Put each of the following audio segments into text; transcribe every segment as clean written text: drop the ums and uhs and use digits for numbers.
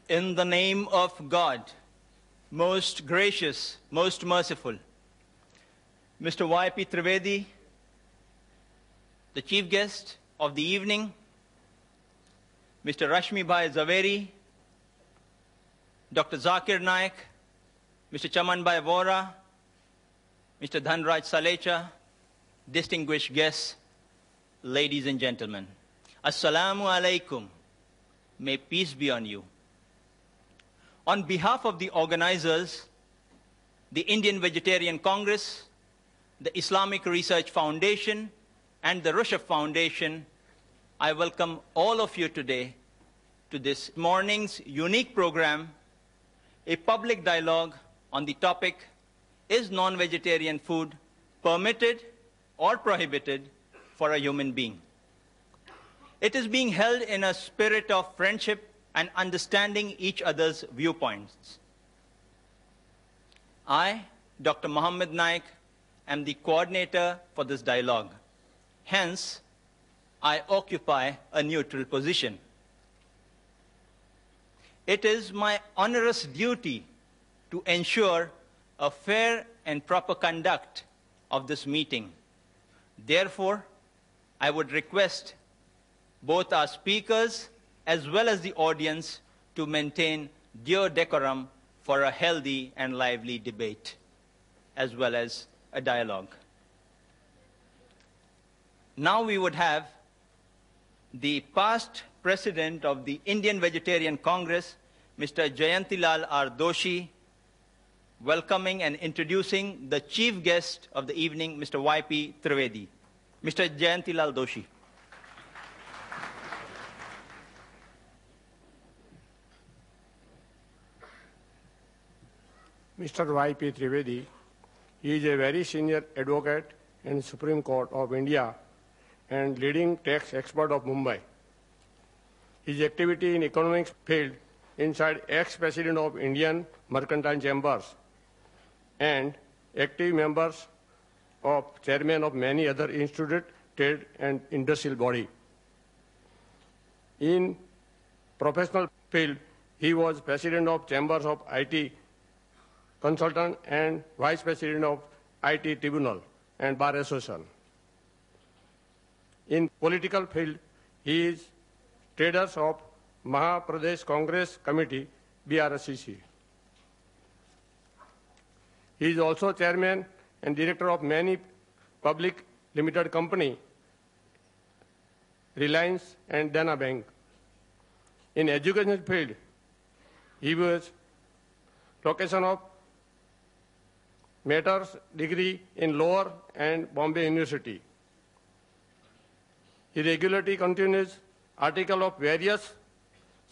In the name of God, most gracious, most merciful, Mr. Y.P. Trivedi, the chief guest of the evening, Mr. Rashmi Bhai Zaveri, Dr. Zakir Naik, Mr. Chaman Bhai Vora, Mr. Dhanraj Salecha, distinguished guests, ladies and gentlemen. Assalamu alaikum. May peace be on you. On behalf of the organizers, the Indian Vegetarian Congress, the Islamic Research Foundation, and the Rushdie Foundation, I welcome all of you today to this morning's unique program, a public dialogue on the topic, is non-vegetarian food permitted or prohibited for a human being? It is being held in a spirit of friendship and understanding each other's viewpoints. I, Dr. Ahmed Naik, am the coordinator for this dialogue. Hence, I occupy a neutral position. It is my onerous duty to ensure a fair and proper conduct of this meeting. Therefore, I would request both our speakers as well as the audience to maintain due decorum for a healthy and lively debate, as well as a dialogue. Now we would have the past president of the Indian Vegetarian Congress, Mr. Jayantilal R. Doshi, welcoming and introducing the chief guest of the evening, Mr. Y.P. Trivedi. Mr. Jayantilal Doshi. Mr. Y.P. Trivedi is a very senior advocate in Supreme Court of India and leading tax expert of Mumbai. His activity in economics field inside ex-president of Indian Mercantile Chambers and active members of chairman of many other institute, trade and industrial body. In professional field, he was president of Chambers of IT Consultant and vice president of IT Tribunal and Bar Association. In political field, he is traders of Maha Pradesh Congress Committee, BRSCC. He is also chairman and director of many public limited company, Reliance and Dana Bank. In education field, he was location of master's degree in Lower and Bombay University. He regularly continues articles of various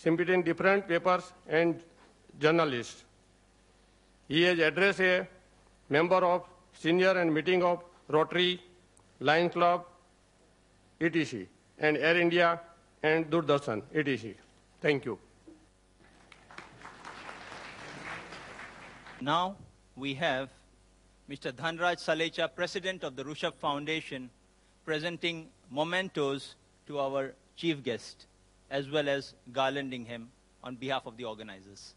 in different papers and journalists. He has addressed a member of senior and meeting of Rotary, Lions Club, etc., and Air India and Doordarshan, etc. Thank you. Now we have Mr. Dhanraj Salecha, President of the Rushdie Foundation, presenting mementos to our chief guest, as well as garlanding him on behalf of the organizers.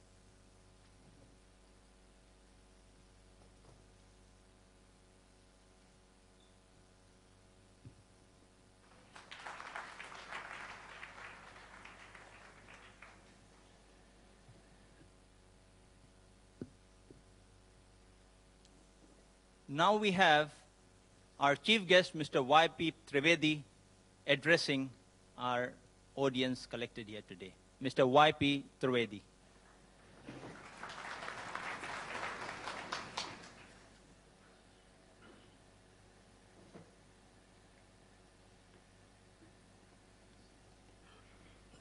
Now we have our chief guest, Mr. Y.P. Trivedi, addressing our audience collected here today. Mr. Y.P. Trivedi.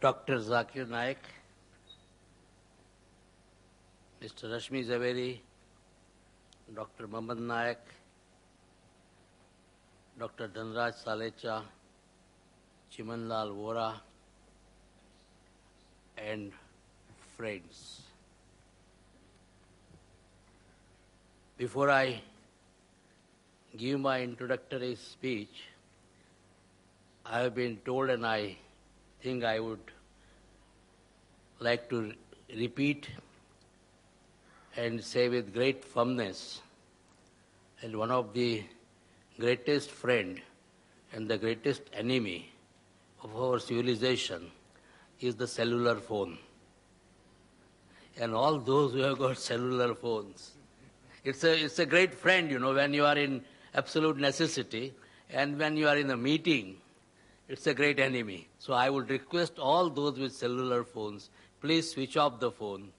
Dr. Zakir Naik, Mr. Rashmi Zaveri, Dr. Mohammad Naik, Dr. Dhanraj Salecha, Chimanlal Vora, and friends. Before I give my introductory speech, I have been told, and I think I would like to repeat and say with great firmness that one of the greatest friend and the greatest enemy of our civilization is the cellular phone. And all those who have got cellular phones, it's a great friend, when you are in absolute necessity, and when you are in a meeting, it's a great enemy. So I would request all those with cellular phones, please switch off the phone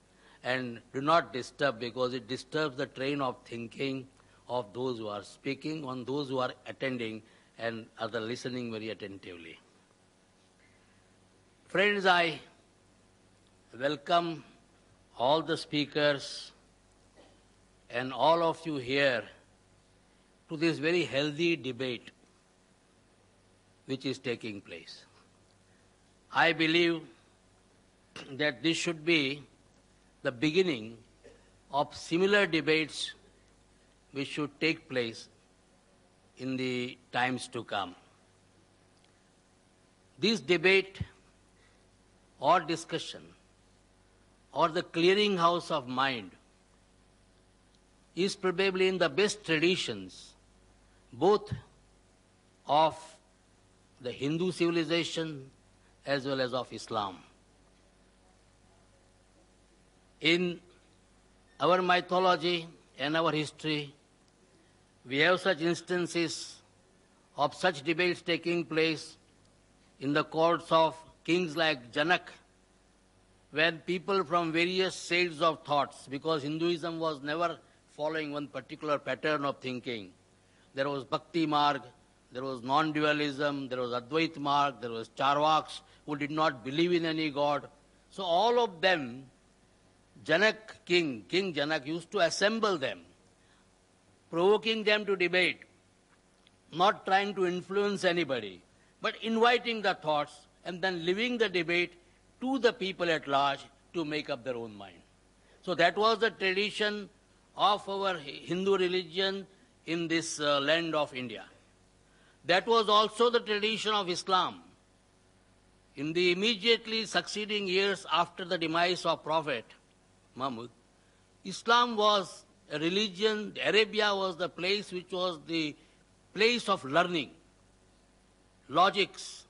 and do not disturb, because it disturbs the train of thinking of those who are speaking, on those who are attending and are listening very attentively. Friends, I welcome all the speakers and all of you here to this very healthy debate which is taking place. I believe that this should be the beginning of similar debates which should take place in the times to come. This debate or discussion or the clearinghouse of mind is probably in the best traditions both of the Hindu civilization as well as of Islam. In our mythology and our history, we have such instances of such debates taking place in the courts of kings like Janak, when people from various shades of thoughts, because Hinduism was never following one particular pattern of thinking. There was Bhakti Marg, there was non-dualism, there was Advait Marg, there was Charvaks who did not believe in any god. So all of them, King Janak used to assemble them, provoking them to debate, not trying to influence anybody, but inviting the thoughts and then leaving the debate to the people at large to make up their own mind. So that was the tradition of our Hindu religion in this land of India. That was also the tradition of Islam. In the immediately succeeding years after the demise of Prophet Muhammad, Islam was a religion, Arabia was the place which was the place of learning, logics,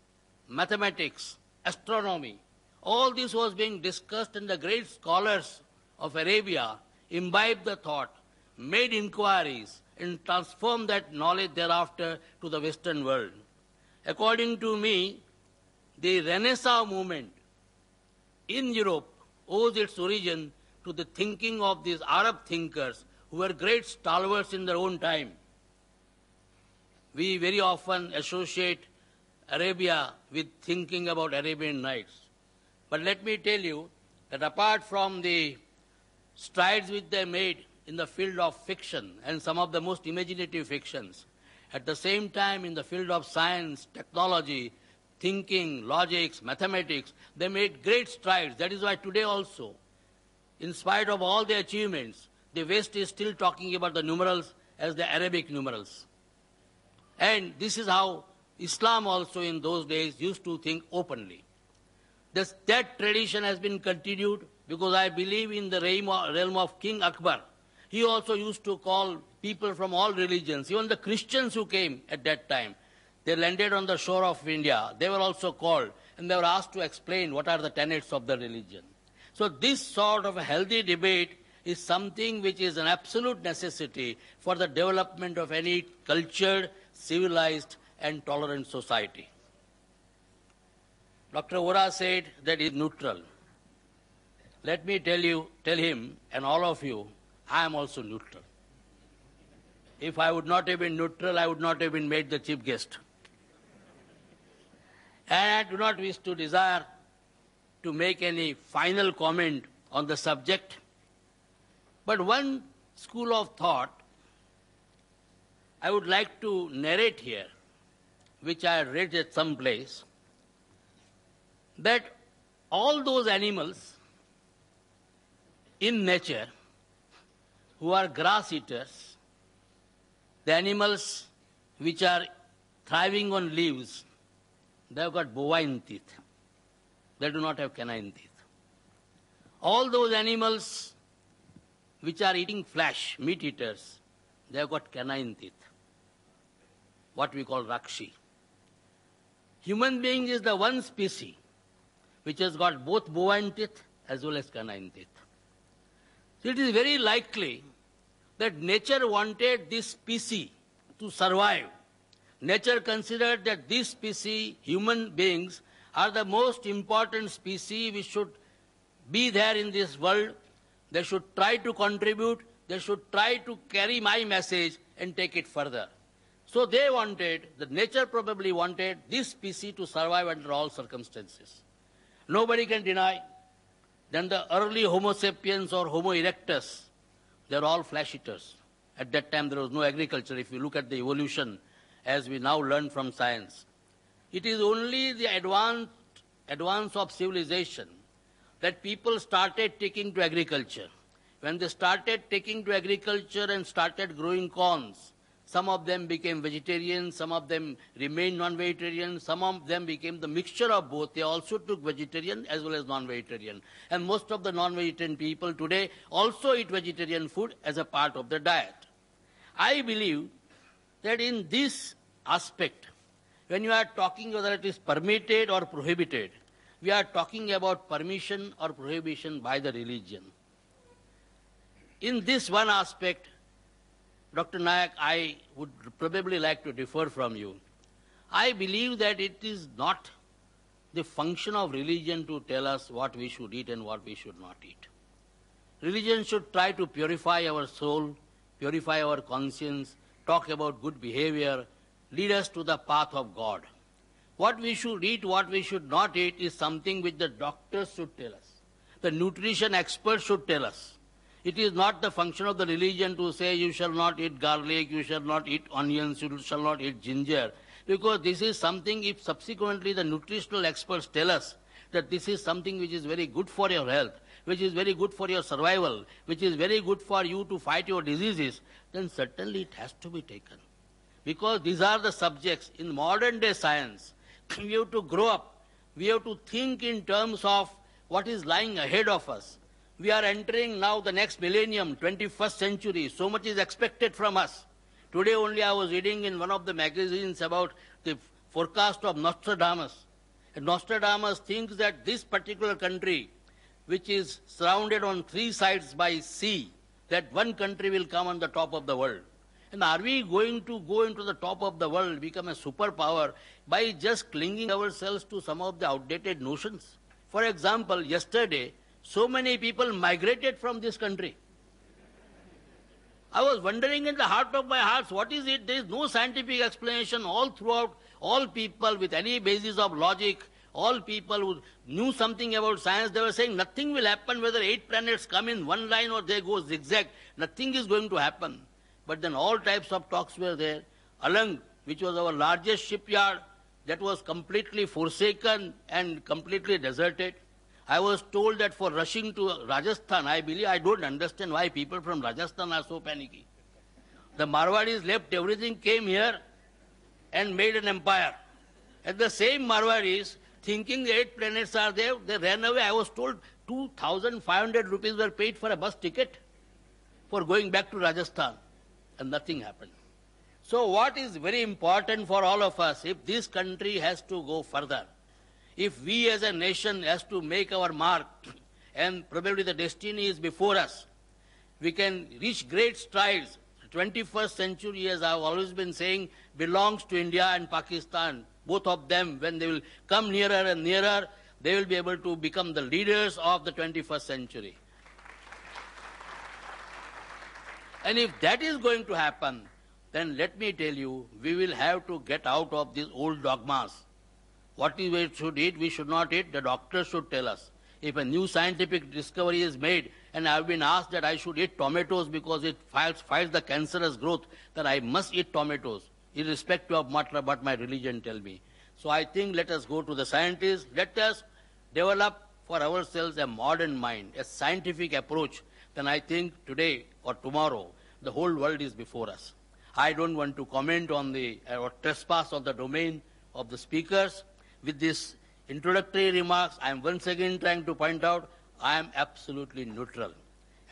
mathematics, astronomy. All this was being discussed, and the great scholars of Arabia imbibed the thought, made inquiries, and transformed that knowledge thereafter to the Western world. According to me, the Renaissance movement in Europe owes its origin to the thinking of these Arab thinkers who were great stalwarts in their own time. We very often associate Arabia with thinking about Arabian Nights. But let me tell you that apart from the strides which they made in the field of fiction and some of the most imaginative fictions, at the same time in the field of science, technology, thinking, logics, mathematics, they made great strides. That is why today also, in spite of all the achievements, the West is still talking about the numerals as the Arabic numerals. And this is how Islam also in those days used to think openly. That tradition has been continued because I believe in the realm of King Akbar. He also used to call people from all religions, even the Christians who came at that time. They landed on the shore of India. They were also called and they were asked to explain what are the tenets of the religion. So this sort of a healthy debate is something which is an absolute necessity for the development of any cultured, civilized, and tolerant society. Dr. Vora said that he is neutral. Let me tell him and all of you, I am also neutral. If I would not have been neutral, I would not have been made the chief guest. And I do not wish to desire to make any final comment on the subject. But one school of thought I would like to narrate here, which I read at some place, that all those animals in nature who are grass eaters, the animals which are thriving on leaves, they have got bovine teeth. They do not have canine teeth. All those animals which are eating flesh, meat eaters, they have got canine teeth, what we call rakshi. Human being is the one species which has got both bovine teeth as well as canine teeth. So it is very likely that nature wanted this species to survive. Nature considered that this species, human beings, are the most important species which should be there in this world. They should try to contribute, they should try to carry my message and take it further. So they wanted, the nature probably wanted this species to survive under all circumstances. Nobody can deny that the early Homo sapiens or Homo erectus, they're all flesh eaters. At that time there was no agriculture. If you look at the evolution as we now learn from science, it is only the advance of civilization that people started taking to agriculture. When they started taking to agriculture and started growing corns, some of them became vegetarian, some of them remained non-vegetarian, some of them became the mixture of both. They also took vegetarian as well as non-vegetarian. And most of the non-vegetarian people today also eat vegetarian food as a part of their diet. I believe that in this aspect, when you are talking whether it is permitted or prohibited, we are talking about permission or prohibition by the religion. In this one aspect, Dr. Naik, I would probably like to differ from you. I believe that it is not the function of religion to tell us what we should eat and what we should not eat. Religion should try to purify our soul, purify our conscience, talk about good behavior, lead us to the path of God. What we should eat, what we should not eat is something which the doctors should tell us. The nutrition experts should tell us. It is not the function of the religion to say you shall not eat garlic, you shall not eat onions, you shall not eat ginger. Because this is something, if subsequently the nutritional experts tell us that this is something which is very good for your health, which is very good for your survival, which is very good for you to fight your diseases, then certainly it has to be taken. Because these are the subjects in modern day science. We have to grow up. We have to think in terms of what is lying ahead of us. We are entering now the next millennium, 21st century. So much is expected from us. Today only I was reading in one of the magazines about the forecast of Nostradamus. And Nostradamus thinks that this particular country, which is surrounded on three sides by sea, that one country will come on the top of the world. And are we going to go into the top of the world, become a superpower, by just clinging ourselves to some of the outdated notions? For example, yesterday, so many people migrated from this country. I was wondering in the heart of my hearts, what is it? There is no scientific explanation all throughout. All people with any basis of logic, all people who knew something about science, they were saying nothing will happen whether 8 planets come in one line or they go zigzag. Nothing is going to happen. But then all types of talks were there. Alang, which was our largest shipyard, that was completely forsaken and completely deserted. I was told that for rushing to Rajasthan, I don't understand why people from Rajasthan are so panicky. The Marwadis left everything, came here and made an empire. And the same Marwadis, thinking the 8 planets are there, they ran away. I was told 2,500 rupees were paid for a bus ticket for going back to Rajasthan. And nothing happened. So what is very important for all of us, if this country has to go further, if we as a nation has to make our mark, and probably the destiny is before us, we can reach great strides. The 21st century, as I've always been saying, belongs to India and Pakistan. Both of them, when they will come nearer and nearer, they will be able to become the leaders of the 21st century. And if that is going to happen, then let me tell you, we will have to get out of these old dogmas. What we should eat, we should not eat, the doctors should tell us. If a new scientific discovery is made, and I have been asked that I should eat tomatoes because it fights the cancerous growth, then I must eat tomatoes, irrespective of what my religion tells me. So I think let us go to the scientists, let us develop for ourselves a modern mind, a scientific approach. Then I think today or tomorrow, the whole world is before us. I don't want to comment on the trespass of the domain of the speakers. With these introductory remarks, I am once again trying to point out I am absolutely neutral.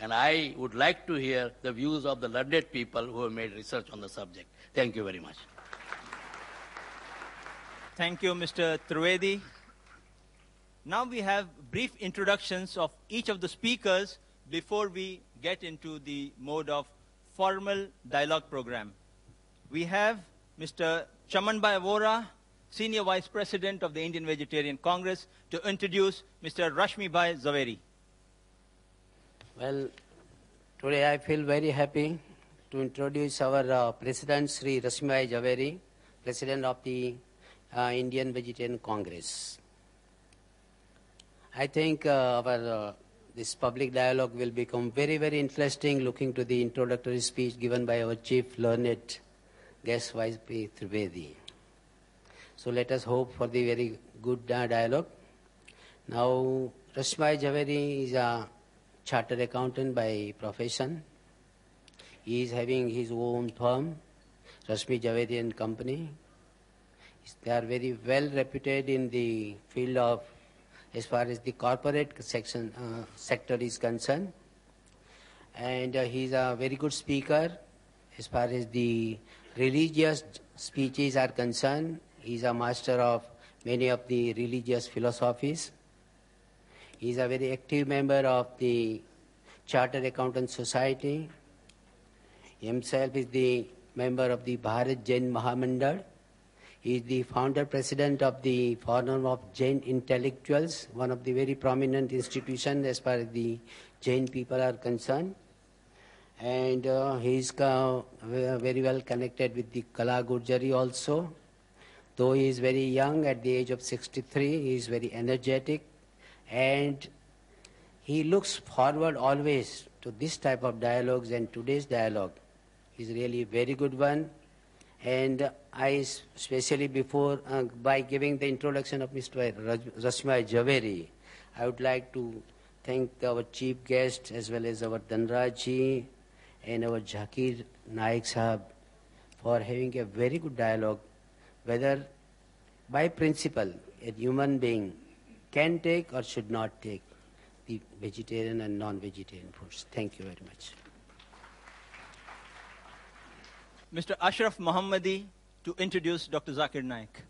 And I would like to hear the views of the learned people who have made research on the subject. Thank you very much. Thank you, Mr. Trivedi. Now we have brief introductions of each of the speakers before we get into the mode of formal dialogue program. We have Mr. Chamanbhai Vora, Senior Vice President of the Indian Vegetarian Congress, to introduce Mr. Rashmibhai Zaveri. Well, today I feel very happy to introduce our President, Sri Rashmibhai Zaveri, President of the Indian Vegetarian Congress. I think this public dialogue will become very, very interesting, looking to the introductory speech given by our Chief Learned Guest, Vice P. Trivedi. So let us hope for the very good dialogue. Now, Rashmibhai Zaveri is a chartered accountant by profession. He is having his own firm, Rashmi Zaveri and Company. They are very well reputed in the field of, as far as the corporate sector is concerned. And he is a very good speaker as far as the religious speeches are concerned. He is a master of many of the religious philosophies. He is a very active member of the Chartered Accountant Society. He himself is the member of the Bharat Jain Mahamandal. He is the founder president of the Forum of Jain Intellectuals, one of the very prominent institutions as far as the Jain people are concerned. And he is very well connected with the Kala Gurjari also. Though he is very young, at the age of 63, he is very energetic, and he looks forward always to this type of dialogues, and today's dialogue is really a very good one. And I, especially before, by giving the introduction of Mr. Rashmibhai Zaveri, I would like to thank our chief guest as well as our Dhanraj and our Zakir Naik Sahab for having a very good dialogue, whether by principle a human being can take or should not take the vegetarian and non-vegetarian foods. Thank you very much. Mr. Ashraf Mohammadi to introduce Dr. Zakir Naik.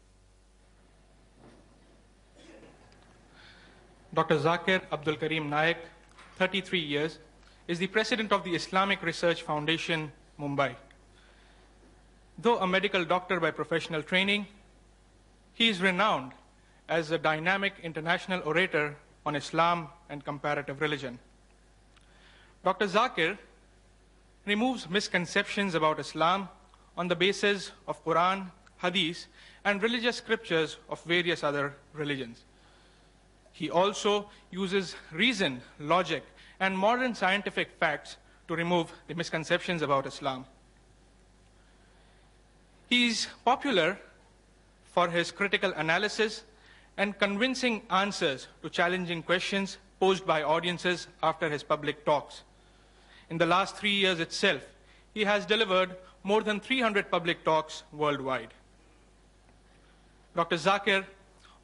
Dr. Zakir Abdul Karim Naik, 33 years, is the president of the Islamic Research Foundation, Mumbai. Though a medical doctor by professional training, he is renowned as a dynamic international orator on Islam and comparative religion. Dr. Zakir removes misconceptions about Islam on the basis of Quran, Hadith, and religious scriptures of various other religions. He also uses reason, logic, and modern scientific facts to remove the misconceptions about Islam. He is popular for his critical analysis and convincing answers to challenging questions posed by audiences after his public talks. In the last 3 years itself, he has delivered more than 300 public talks worldwide. Dr. Zakir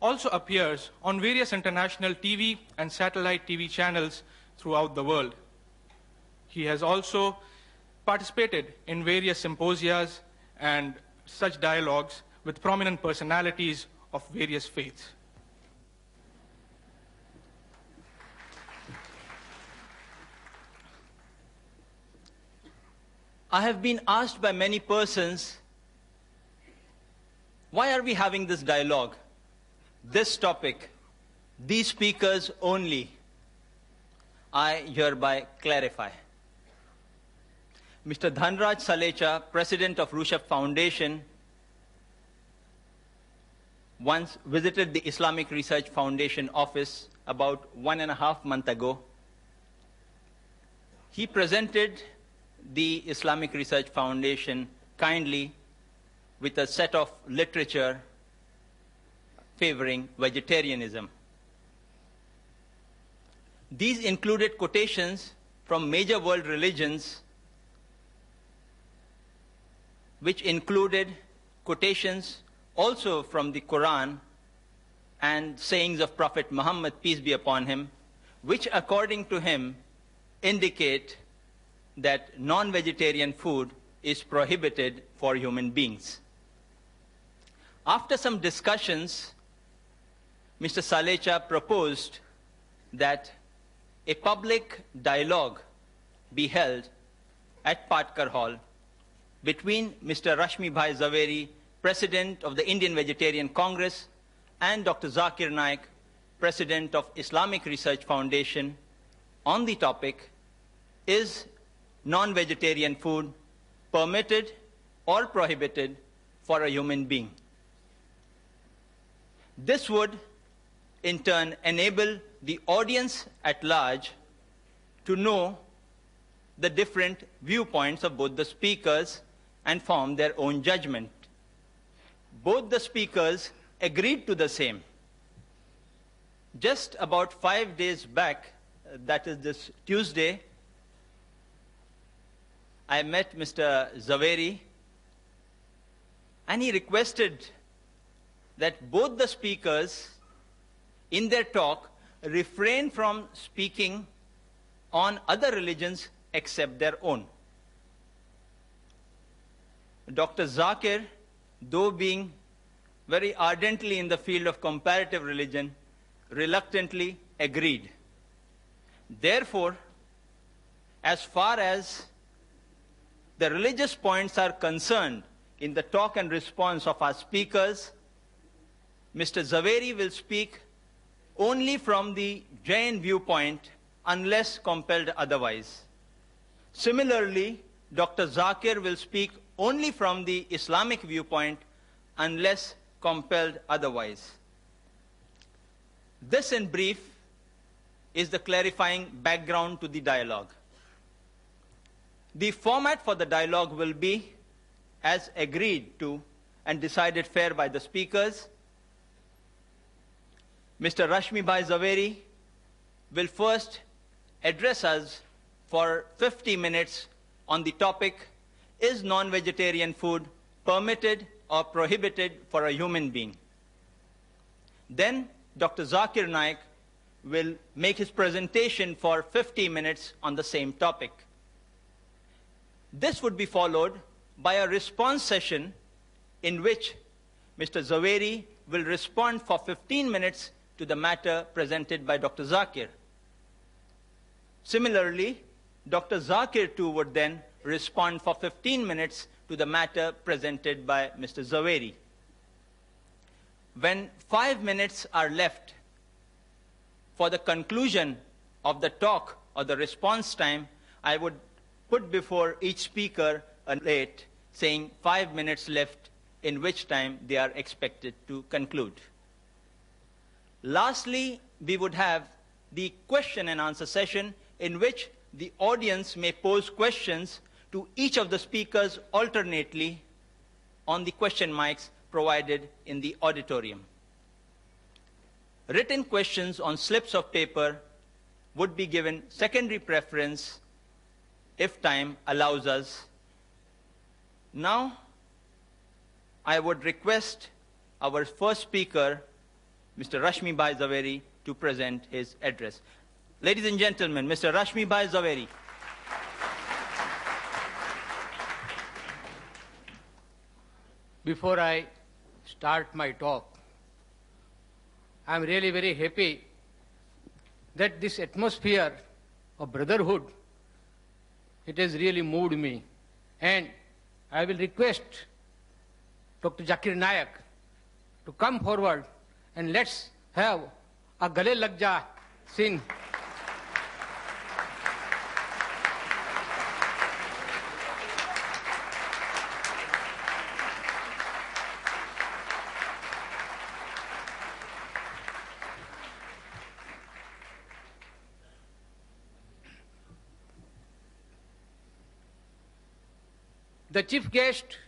also appears on various international TV and satellite TV channels throughout the world. He has also participated in various symposia and such dialogues with prominent personalities of various faiths. I have been asked by many persons, why are we having this dialogue, this topic, these speakers only? I hereby clarify. Mr. Dhanraj Salecha, President of Rushabh Foundation, once visited the Islamic Research Foundation office about 1.5 months ago. He presented the Islamic Research Foundation kindly with a set of literature favoring vegetarianism. These included quotations from major world religions, which included quotations also from the Quran and sayings of Prophet Muhammad, peace be upon him, which according to him indicate that non-vegetarian food is prohibited for human beings. After some discussions, Mr. Salecha proposed that a public dialogue be held at Patkar Hall between Mr. Rashmi Bhai Zaveri, President of the Indian Vegetarian Congress, and Dr. Zakir Naik, President of Islamic Research Foundation, on the topic, is non-vegetarian food permitted or prohibited for a human being? This would, in turn, enable the audience at large to know the different viewpoints of both the speakers and form their own judgment. Both the speakers agreed to the same. Just about 5 days back, that is this Tuesday, I met Mr. Zaveri, and he requested that both the speakers in their talk refrain from speaking on other religions except their own. Dr. Zakir, though being very ardently in the field of comparative religion, reluctantly agreed. Therefore, as far as the religious points are concerned in the talk and response of our speakers, Mr. Zaveri will speak only from the Jain viewpoint unless compelled otherwise. Similarly, Dr. Zakir will speak only from the Islamic viewpoint unless compelled otherwise. This, in brief, is the clarifying background to the dialogue. The format for the dialogue will be as agreed to and decided fair by the speakers. Mr. Rashmi Bhai Zaveri will first address us for 50 minutes on the topic, is non-vegetarian food permitted or prohibited for a human being? Then Dr. Zakir Naik will make his presentation for 50 minutes on the same topic. This would be followed by a response session in which Mr. Zaveri will respond for 15 minutes to the matter presented by Dr. Zakir. Similarly, Dr. Zakir too would then respond for 15 minutes to the matter presented by Mr. Zaveri. When 5 minutes are left for the conclusion of the talk or the response time, I would put before each speaker a plate saying 5 minutes left, in which time they are expected to conclude. Lastly, we would have the question and answer session in which the audience may pose questions to each of the speakers alternately on the question mics provided in the auditorium. Written questions on slips of paper would be given secondary preference if time allows us. Now, I would request our first speaker, Mr. Rashmi Bhai Zaveri, to present his address. Ladies and gentlemen, Mr. Rashmi Bhai Zaveri. Before I start my talk, I am really very happy that this atmosphere of brotherhood, it has really moved me. And I will request Dr. Zakir Naik to come forward and let's have a Gale Lag Ja scene. The chief guest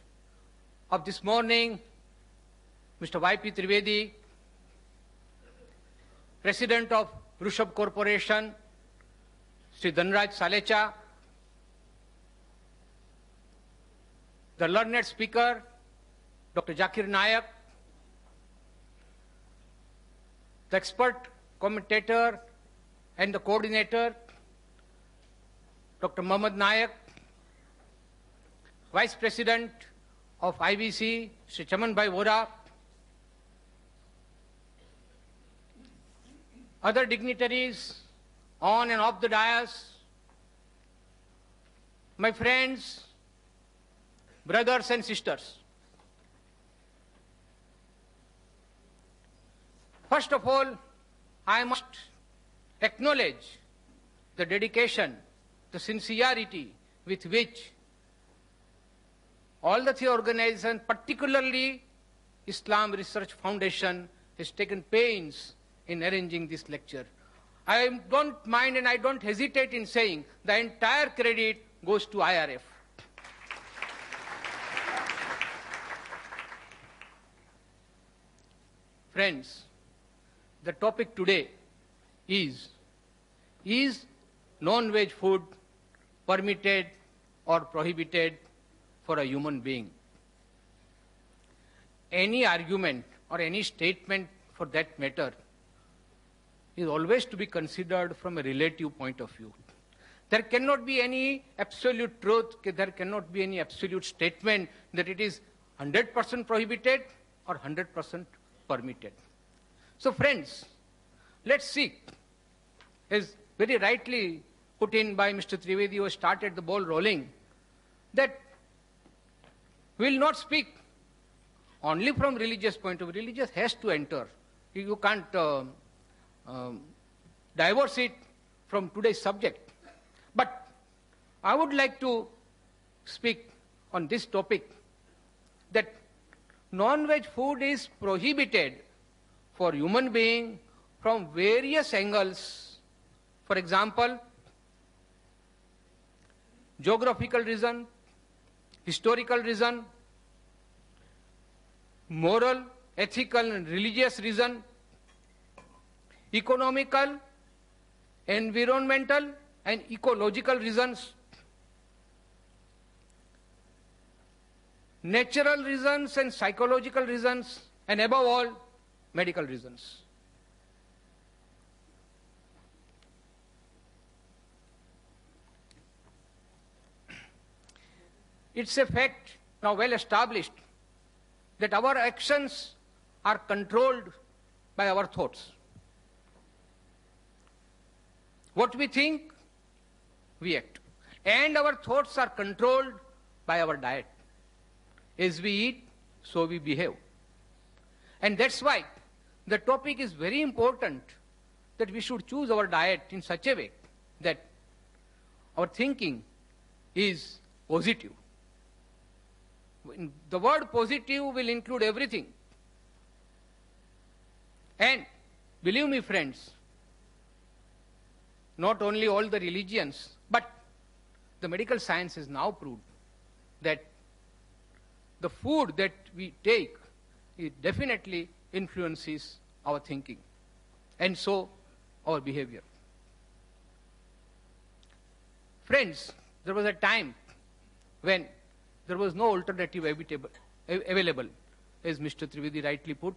of this morning, Mr. Y.P. Trivedi, President of Rushabh Corporation, Sri Dhanraj Salecha, the learned speaker, Dr. Zakir Naik, the expert commentator, and the coordinator, Dr. Ahmed Naik, Vice President of IBC, Sri Chaman Bhai Vora, other dignitaries on and off the dais, my friends, brothers and sisters. First of all, I must acknowledge the dedication, the sincerity with which all the three organizations, particularly Islam Research Foundation, has taken pains in arranging this lecture. I don't mind and I don't hesitate in saying the entire credit goes to IRF. Friends, the topic today is non-veg food permitted or prohibited for a human being? Any argument or any statement for that matter is always to be considered from a relative point of view. There cannot be any absolute truth, there cannot be any absolute statement that it is 100% prohibited or 100% permitted. So friends, let's see, as very rightly put in by Mr. Trivedi, who started the ball rolling, that we will not speak only from religious point of view. Religious has to enter. You can't divorce it from today's subject. But I would like to speak on this topic, that non-veg food is prohibited for human being from various angles. For example, geographical reason, historical reason, moral, ethical and religious reason, economical, environmental and ecological reasons, natural reasons and psychological reasons, and above all, medical reasons. It's a fact now well established that our actions are controlled by our thoughts. What we think, we act. And our thoughts are controlled by our diet. As we eat, so we behave. And that's why the topic is very important, that we should choose our diet in such a way that our thinking is positive. The word positive will include everything. And believe me, friends, not only all the religions, but the medical science has now proved that the food that we take, it definitely influences our thinking, and so our behavior. Friends, there was a time when there was no alternative available, as Mr. Trivedi rightly put.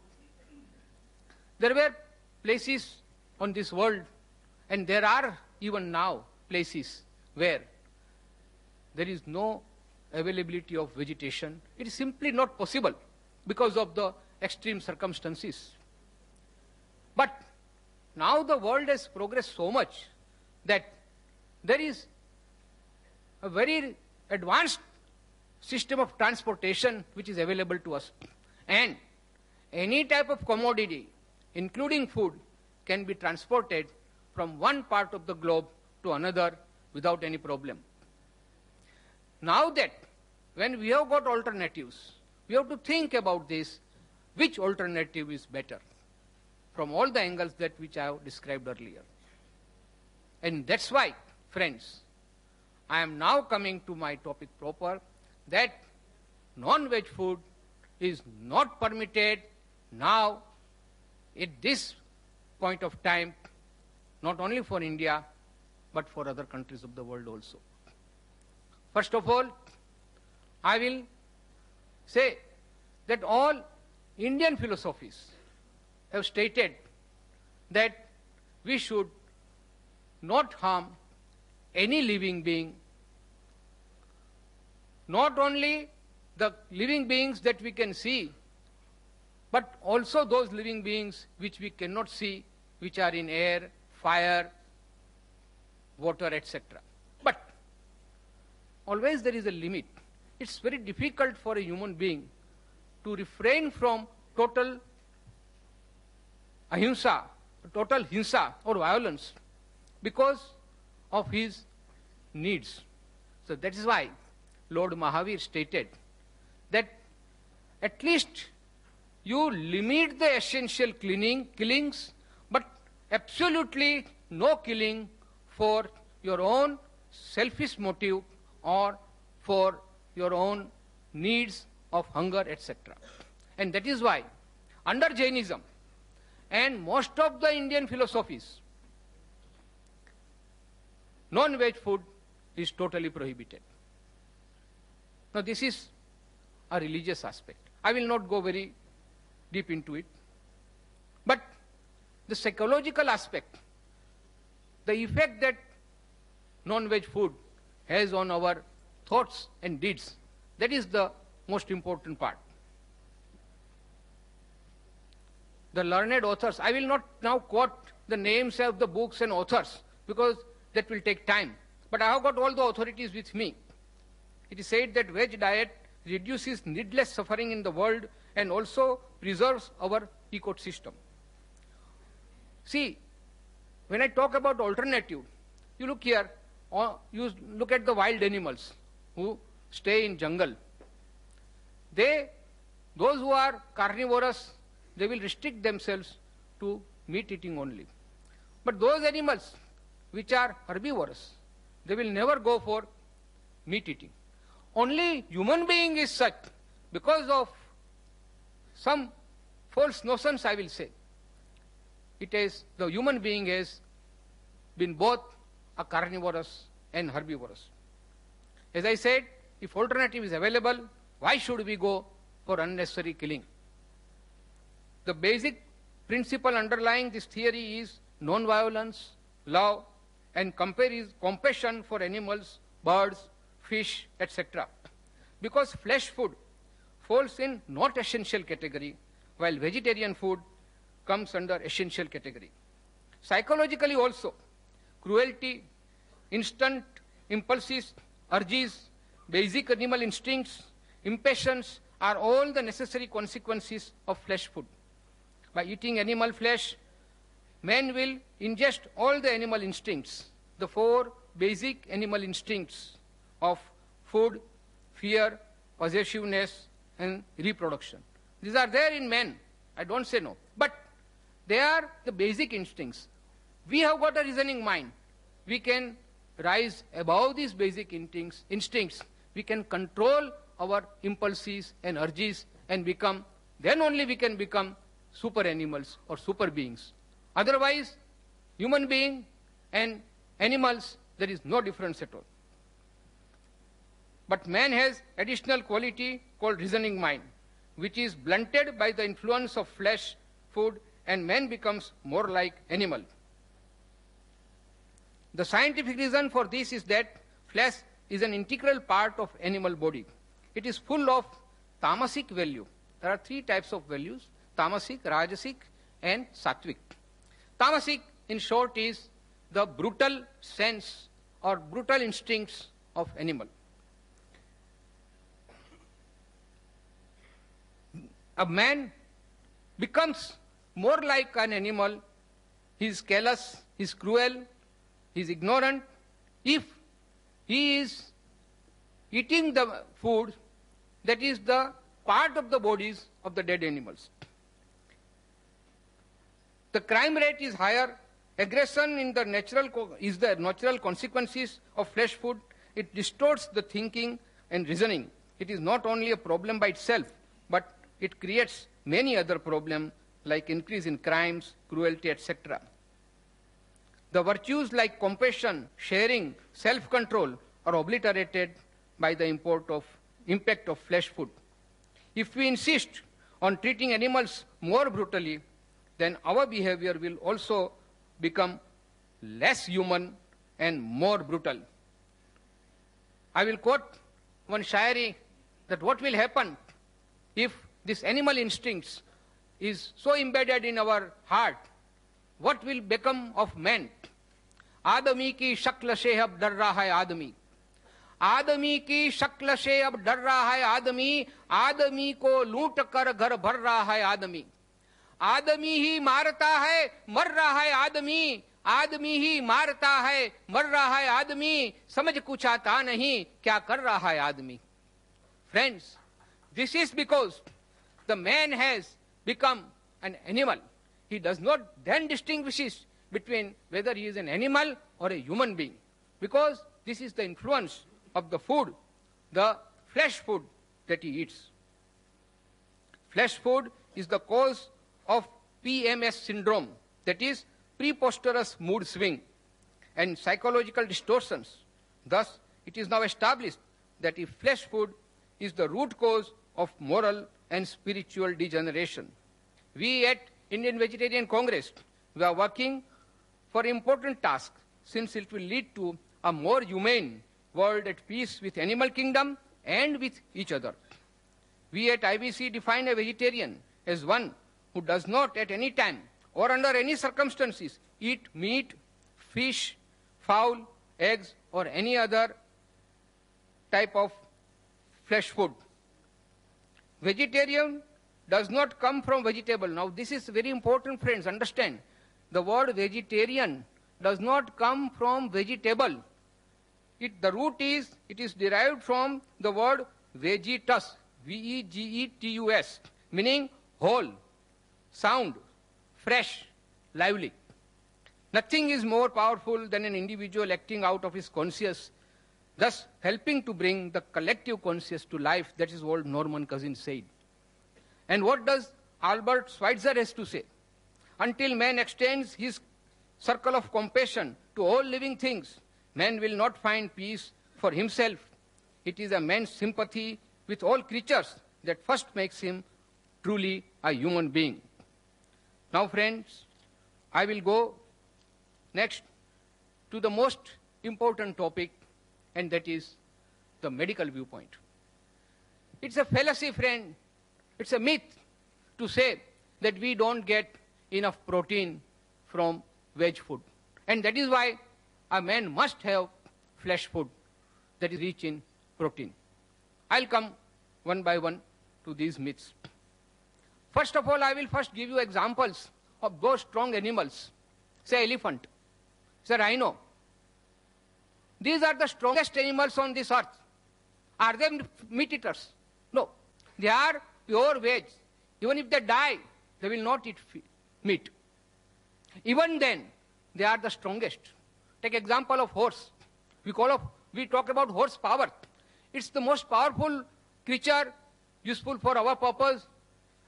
There were places on this world, and there are even now places where there is no availability of vegetation. It is simply not possible because of the extreme circumstances. But now the world has progressed so much that there is a very advanced system of transportation which is available to us. And any type of commodity, including food, can be transported from one part of the globe to another without any problem. Now that when we have got alternatives, we have to think about this, which alternative is better from all the angles that which I have described earlier. And that's why, friends, I am now coming to my topic proper, that non-veg food is not permitted now at this point of time, not only for India, but for other countries of the world also. First of all, I will say that all Indian philosophies have stated that we should not harm any living being, not only the living beings that we can see, but also those living beings which we cannot see, which are in air, fire, water, etc. But always there is a limit. It's very difficult for a human being to refrain from total ahimsa, total hinsa or violence because of his needs. So that is why Lord Mahavir stated that at least you limit the essential killings, but absolutely no killing for your own selfish motive or for your own needs of hunger, etc. And that is why under Jainism and most of the Indian philosophies, non-veg food is totally prohibited. Now this is a religious aspect. I will not go very deep into it. But the psychological aspect, the effect that non-veg food has on our thoughts and deeds, that is the most important part. The learned authors, I will not now quote the names of the books and authors because that will take time. But I have got all the authorities with me. It is said that veg diet reduces needless suffering in the world and also preserves our ecosystem. See, when I talk about alternative, you look here, or you look at the wild animals who stay in jungle. Those who are carnivorous, they will restrict themselves to meat eating only. But those animals which are herbivorous, they will never go for meat eating. Only human being is such, because of some false notions, I will say. The human being has been both a carnivorous and herbivorous. As I said, if alternative is available, why should we go for unnecessary killing? The basic principle underlying this theory is non-violence, love, and compassion for animals, birds, fish, etc. Because flesh food falls in not essential category, while vegetarian food comes under essential category. Psychologically also, cruelty, instant impulses, urges, basic animal instincts, impatience are all the necessary consequences of flesh food. By eating animal flesh, man will ingest all the animal instincts, the 4 basic animal instincts of food, fear, possessiveness, and reproduction. These are there in men. I don't say no. But they are the basic instincts. We have got a reasoning mind. We can rise above these basic instincts. We can control our impulses and urges and then only we can become super animals or super beings. Otherwise, human being and animals, there is no difference at all. But man has additional quality called reasoning mind, which is blunted by the influence of flesh, food, and man becomes more like animal. The scientific reason for this is that flesh is an integral part of animal body. It is full of tamasic value. There are 3 types of values: tamasic, rajasic, and sattvic. Tamasic, in short, is the brutal sense or brutal instincts of animal. A man becomes more like an animal. He is callous, he is cruel, he is ignorant if he is eating the food that is the part of the bodies of the dead animals. The crime rate is higher. Aggression is the natural consequences of flesh food. It distorts the thinking and reasoning. It is not only a problem by itself, but it creates many other problems like increase in crimes, cruelty, etc. The virtues like compassion, sharing, self-control are obliterated by the impact of flesh food. If we insist on treating animals more brutally, then our behavior will also become less human and more brutal. I will quote one shairi that what will happen if this animal instincts is so embedded in our heart, what will become of man? आदमी की शक्ल से अब डर रहा है आदमी, आदमी की शक्ल से अब डर रहा है आदमी, आदमी को लूट कर घर भर रहा है आदमी, आदमी ही मारता है मर रहा है आदमी, आदमी ही मारता है मर रहा है आदमी, समझ कुछ आता नहीं क्या कर रहा है आदमी. Friends, this is because the man has become an animal. He does not then distinguish between whether he is an animal or a human being, because this is the influence of the food, the flesh food that he eats. Flesh food is the cause of PMS syndrome, that is preposterous mood swing and psychological distortions. Thus, it is now established that if flesh food is the root cause of moral and spiritual degeneration. We at Indian Vegetarian Congress, we are working for important task, since it will lead to a more humane world at peace with animal kingdom and with each other. We at IVC define a vegetarian as one who does not at any time or under any circumstances eat meat, fish, fowl, eggs, or any other type of flesh food. Vegetarian does not come from vegetable. Now this is very important, friends, understand. The word vegetarian does not come from vegetable. The root is, it is derived from the word vegetus, V-E-G-E-T-U-S, meaning whole, sound, fresh, lively. Nothing is more powerful than an individual acting out of his conscience, thus helping to bring the collective conscious to life. That is what Norman Cousins said. And what does Albert Schweitzer has to say? Until man extends his circle of compassion to all living things, man will not find peace for himself. It is a man's sympathy with all creatures that first makes him truly a human being. Now, friends, I will go next to the most important topic, and that is the medical viewpoint. It's a fallacy, friend. It's a myth to say that we don't get enough protein from veg food. And that is why a man must have flesh food that is rich in protein. I'll come one by one to these myths. First of all, I will first give you examples of those strong animals. Say elephant, say rhino. These are the strongest animals on this earth. Are they meat eaters? No. They are pure veg. Even if they die, they will not eat meat. Even then, they are the strongest. Take example of horse. We talk about horse power. It's the most powerful creature useful for our purpose,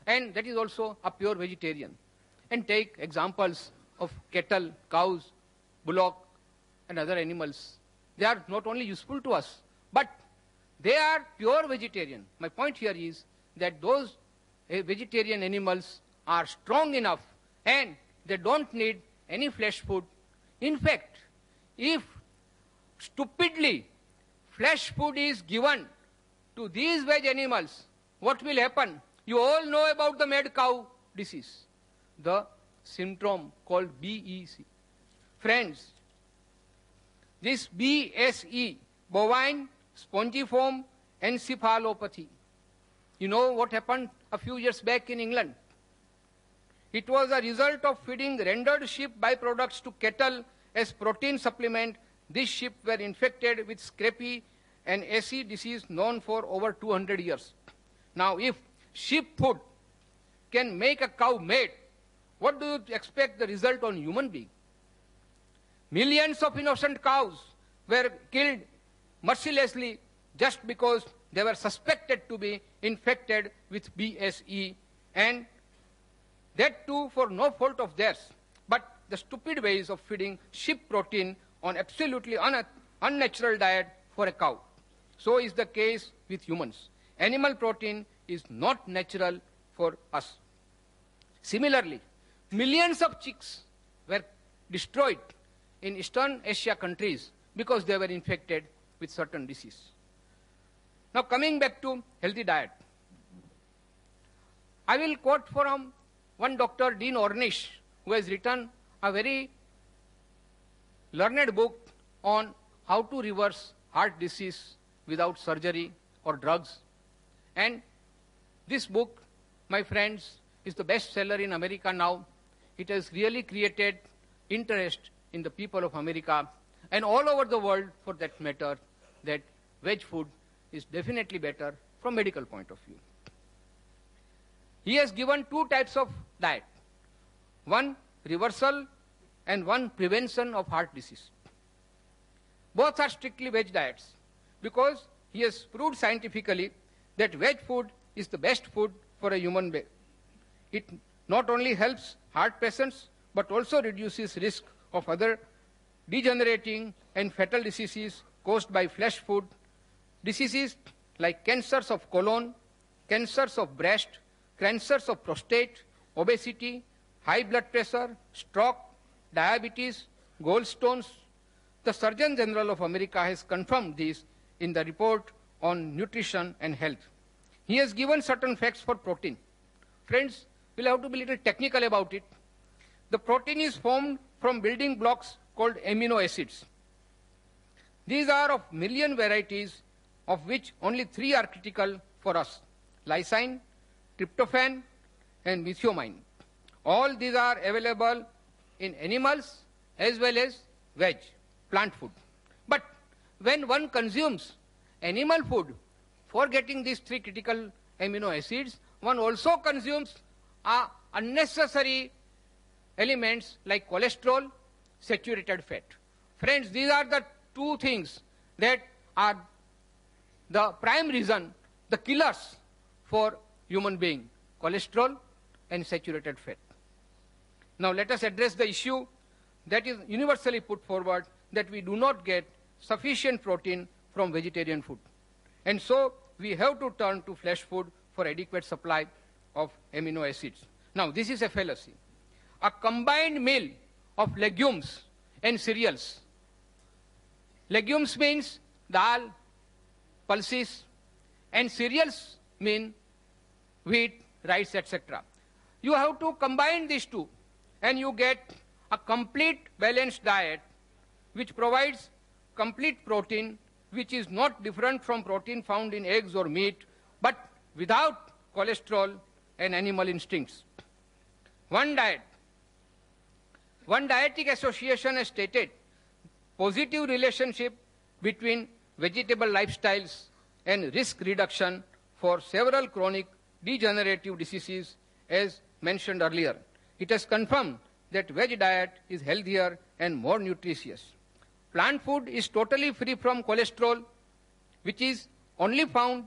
and that is also a pure vegetarian. And take examples of cattle, cows, bullock, and other animals. They are not only useful to us, but they are pure vegetarian. My point here is that those vegetarian animals are strong enough and they don't need any flesh food. In fact, if stupidly flesh food is given to these veg animals, what will happen? You all know about the mad cow disease, the syndrome called BEC. Friends, this BSE, bovine spongiform encephalopathy. You know what happened a few years back in England? It was a result of feeding rendered sheep byproducts to cattle as protein supplement. These sheep were infected with scrapie, an AC disease known for over 200 years. Now, if sheep food can make a cow mad, what do you expect the result on human being? Millions of innocent cows were killed mercilessly just because they were suspected to be infected with BSE, and that too for no fault of theirs, but the stupid ways of feeding sheep protein on absolutely unnatural diet for a cow. So is the case with humans. Animal protein is not natural for us. Similarly, millions of chicks were destroyed in Eastern Asia countries because they were infected with certain disease. Now coming back to healthy diet, I will quote from one Dr. Dean Ornish, who has written a very learned book on how to reverse heart disease without surgery or drugs. And this book, my friends, is the best seller in America now. It has really created interest in the people of America and all over the world for that matter, that veg food is definitely better from medical point of view. He has given two types of diet, one reversal and one prevention of heart disease. Both are strictly veg diets because he has proved scientifically that veg food is the best food for a human being. It not only helps heart patients but also reduces risk of other degenerating and fatal diseases caused by flesh food, diseases like cancers of colon, cancers of breast, cancers of prostate, obesity, high blood pressure, stroke, diabetes, gallstones. The Surgeon General of America has confirmed this in the report on nutrition and health. He has given certain facts for protein. Friends, we'll have to be a little technical about it. The protein is formed from building blocks called amino acids. These are of million varieties, of which only 3 are critical for us: lysine, tryptophan, and methionine. All these are available in animals as well as veg, plant food. But when one consumes animal food for getting these 3 critical amino acids, one also consumes unnecessary elements like cholesterol, saturated fat. Friends, these are the 2 things that are the prime reason, the killers for human being: cholesterol and saturated fat. Now let us address the issue that is universally put forward, that we do not get sufficient protein from vegetarian food. And so we have to turn to flesh food for adequate supply of amino acids. Now this is a fallacy. A combined meal of legumes and cereals. Legumes means dal, pulses, and cereals mean wheat, rice, etc. You have to combine these two and you get a complete balanced diet which provides complete protein, which is not different from protein found in eggs or meat, but without cholesterol and animal instincts. One dietetic association has stated positive relationship between vegetable lifestyles and risk reduction for several chronic degenerative diseases, as mentioned earlier. It has confirmed that veg diet is healthier and more nutritious. Plant food is totally free from cholesterol, which is found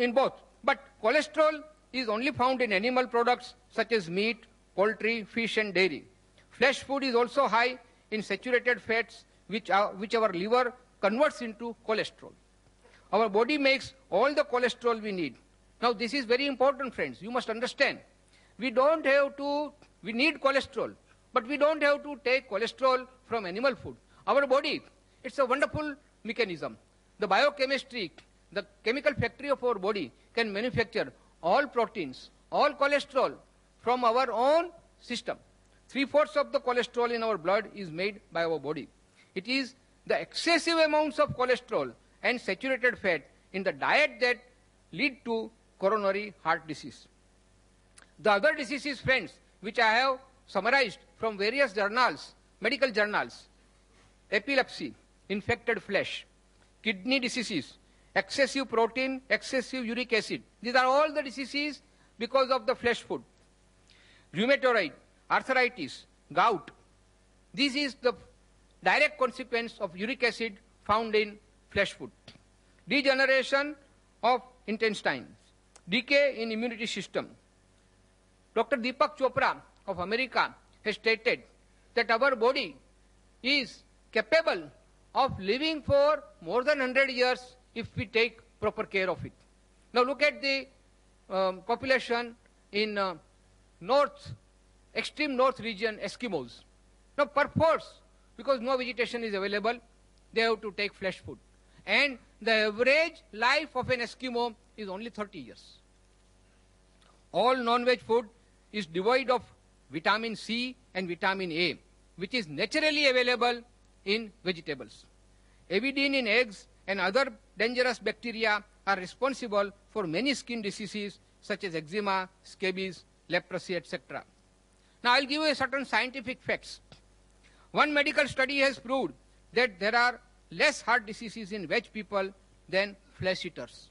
in both. But cholesterol is only found in animal products such as meat, poultry, fish, and dairy. Flesh food is also high in saturated fats, which our liver converts into cholesterol. Our body makes all the cholesterol we need. Now this is very important, friends. You must understand. We need cholesterol, but we don't have to take cholesterol from animal food. Our body, it's a wonderful mechanism. The biochemistry, the chemical factory of our body can manufacture all proteins, all cholesterol from our own system. 3/4 of the cholesterol in our blood is made by our body. It is the excessive amounts of cholesterol and saturated fat in the diet that lead to coronary heart disease. The other diseases, friends, which I have summarized from various journals, medical journals: epilepsy, infected flesh, kidney diseases, excessive protein, excessive uric acid. These are all the diseases because of the flesh food. Rheumatoid, arthritis, gout. This is the direct consequence of uric acid found in flesh food. Degeneration of intestines, decay in immunity system. Dr. Deepak Chopra of America has stated that our body is capable of living for more than 100 years if we take proper care of it. Now look at the population in North extreme north region Eskimos. Now, perforce, because no vegetation is available, they have to take flesh food. And the average life of an Eskimo is only 30 years. All non-veg food is devoid of vitamin C and vitamin A, which is naturally available in vegetables. Avidin in eggs and other dangerous bacteria are responsible for many skin diseases such as eczema, scabies, leprosy, etc. Now, I'll give you certain scientific facts. One medical study has proved that there are less heart diseases in veg people than flesh eaters.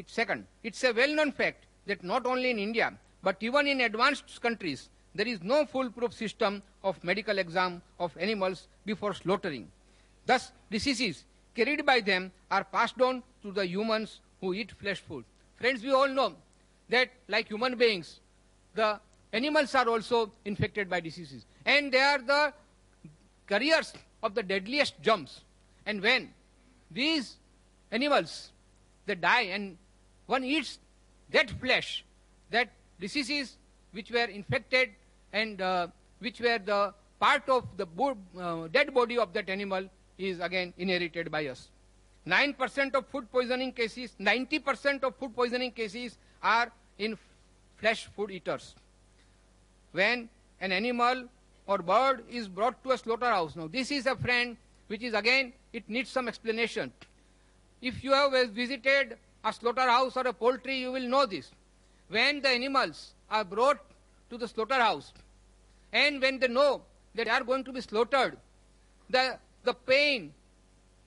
Second, it's a well-known fact that not only in India, but even in advanced countries, there is no foolproof system of medical exam of animals before slaughtering. Thus, diseases carried by them are passed on to the humans who eat flesh food. Friends, we all know that like human beings, the animals are also infected by diseases. And they are the carriers of the deadliest germs. And when these animals, they die and one eats that flesh, that diseases which were infected and which were the part of the dead body of that animal is again inherited by us. 9% of food poisoning cases, 90% of food poisoning cases are in flesh food eaters. When an animal or bird is brought to a slaughterhouse, now this is a friend which is again, it needs some explanation. If you have visited a slaughterhouse or a poultry, you will know this. When the animals are brought to the slaughterhouse and when they know that they are going to be slaughtered, the pain,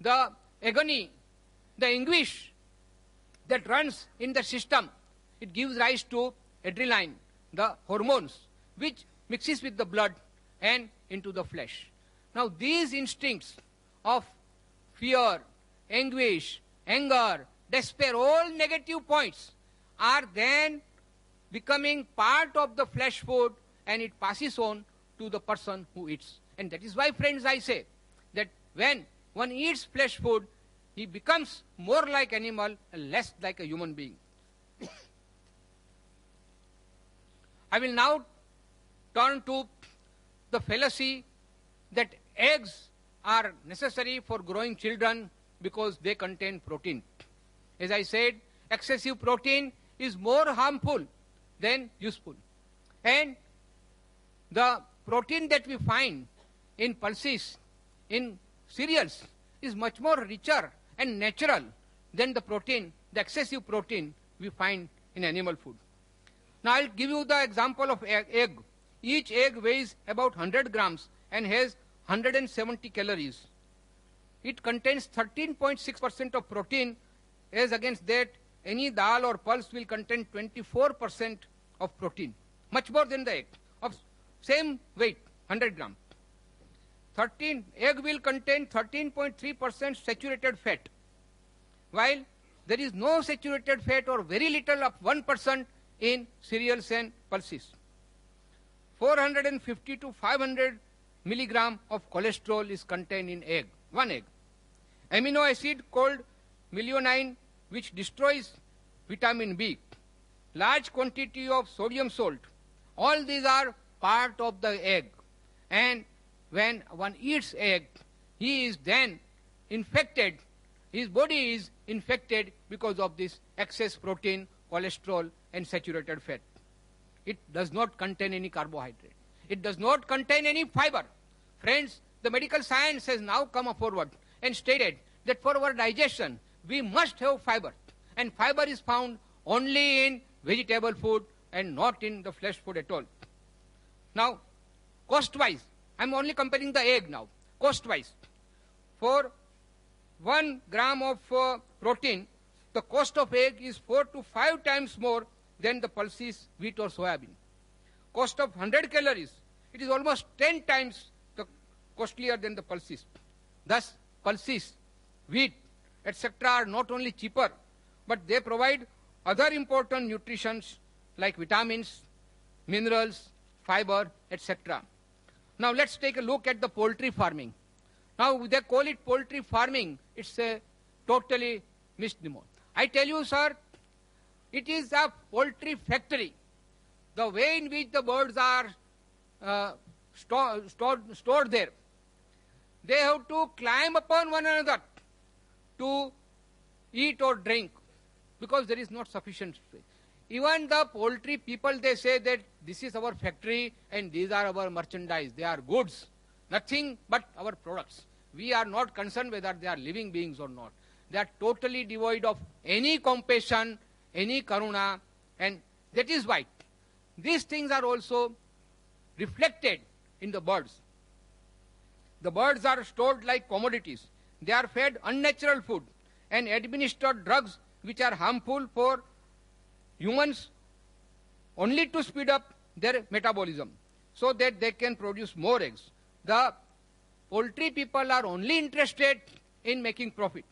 the agony, the anguish that runs in the system, it gives rise to adrenaline, the hormones, which mixes with the blood and into the flesh. Now, these instincts of fear, anguish, anger, despair, all negative points are then becoming part of the flesh food and it passes on to the person who eats. And that is why, friends, I say that when one eats flesh food, he becomes more like animal and less like a human being. I will now turn to the fallacy that eggs are necessary for growing children because they contain protein. As I said, excessive protein is more harmful than useful. And the protein that we find in pulses, in cereals, is much more richer and natural than the protein, the excessive protein we find in animal food. Now, I'll give you the example of egg. Each egg weighs about 100 grams and has 170 calories. It contains 13.6% of protein, as against that any dal or pulse will contain 24% of protein, much more than the egg of same weight, 100 grams. Egg will contain 13.3% saturated fat, while there is no saturated fat or very little of 1% in cereals and pulses. 450 to 500 milligram of cholesterol is contained in egg, one egg. Amino acid called methionine, which destroys vitamin B. Large quantity of sodium salt. All these are part of the egg. And when one eats egg, he is then infected. His body is infected because of this excess protein, cholesterol, and saturated fat. It does not contain any carbohydrate. It does not contain any fiber. Friends, the medical science has now come forward and stated that for our digestion, we must have fiber. And fiber is found only in vegetable food and not in the flesh food at all. Now, cost-wise, I'm only comparing the egg now. Cost-wise, for 1 gram of protein, the cost of egg is 4 to 5 times more than the pulses, wheat or soybean. Cost of 100 calories, it is almost 10 times costlier than the pulses. Thus, pulses, wheat, etc. are not only cheaper, but they provide other important nutritions like vitamins, minerals, fiber, etc. Now, let's take a look at the poultry farming. Now, they call it poultry farming. It's a totally misnomer. I tell you, sir, it is a poultry factory. The way in which the birds are stored there. They have to climb upon one another to eat or drink because there is not sufficient space. Even the poultry people, they say that this is our factory and these are our merchandise. They are goods, nothing but our products. We are not concerned whether they are living beings or not. They are totally devoid of any compassion, any karuna, and that is why these things are also reflected in the birds. The birds are stored like commodities. They are fed unnatural food and administered drugs which are harmful for humans only to speed up their metabolism so that they can produce more eggs. The poultry people are only interested in making profit.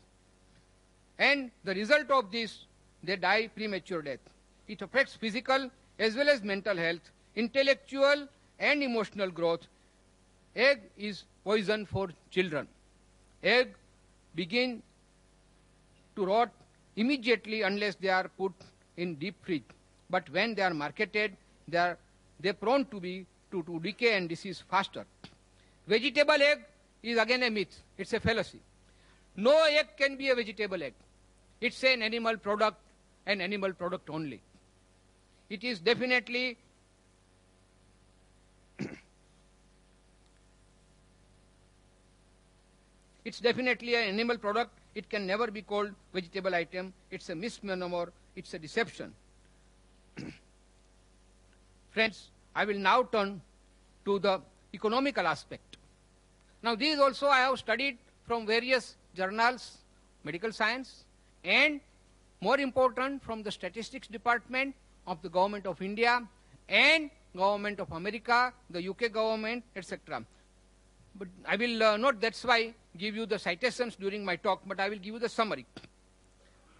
And the result of this, they die premature death. It affects physical as well as mental health, intellectual and emotional growth. Egg is poison for children. Egg begin to rot immediately unless they are put in deep fridge. But when they are marketed, they're prone to decay and disease faster. Vegetable egg is again a myth. It's a fallacy. No egg can be a vegetable egg. It's an animal product and animal product only. It is definitely it's definitely an animal product. It can never be called vegetable item. It's a misnomer. It's a deception. Friends, I will now turn to the economical aspect. Now, these also I have studied from various journals, medical science, and more important from the statistics department of the government of India and government of America, the UK government, etc. But I will not, that's why, give you the citations during my talk, but I will give you the summary.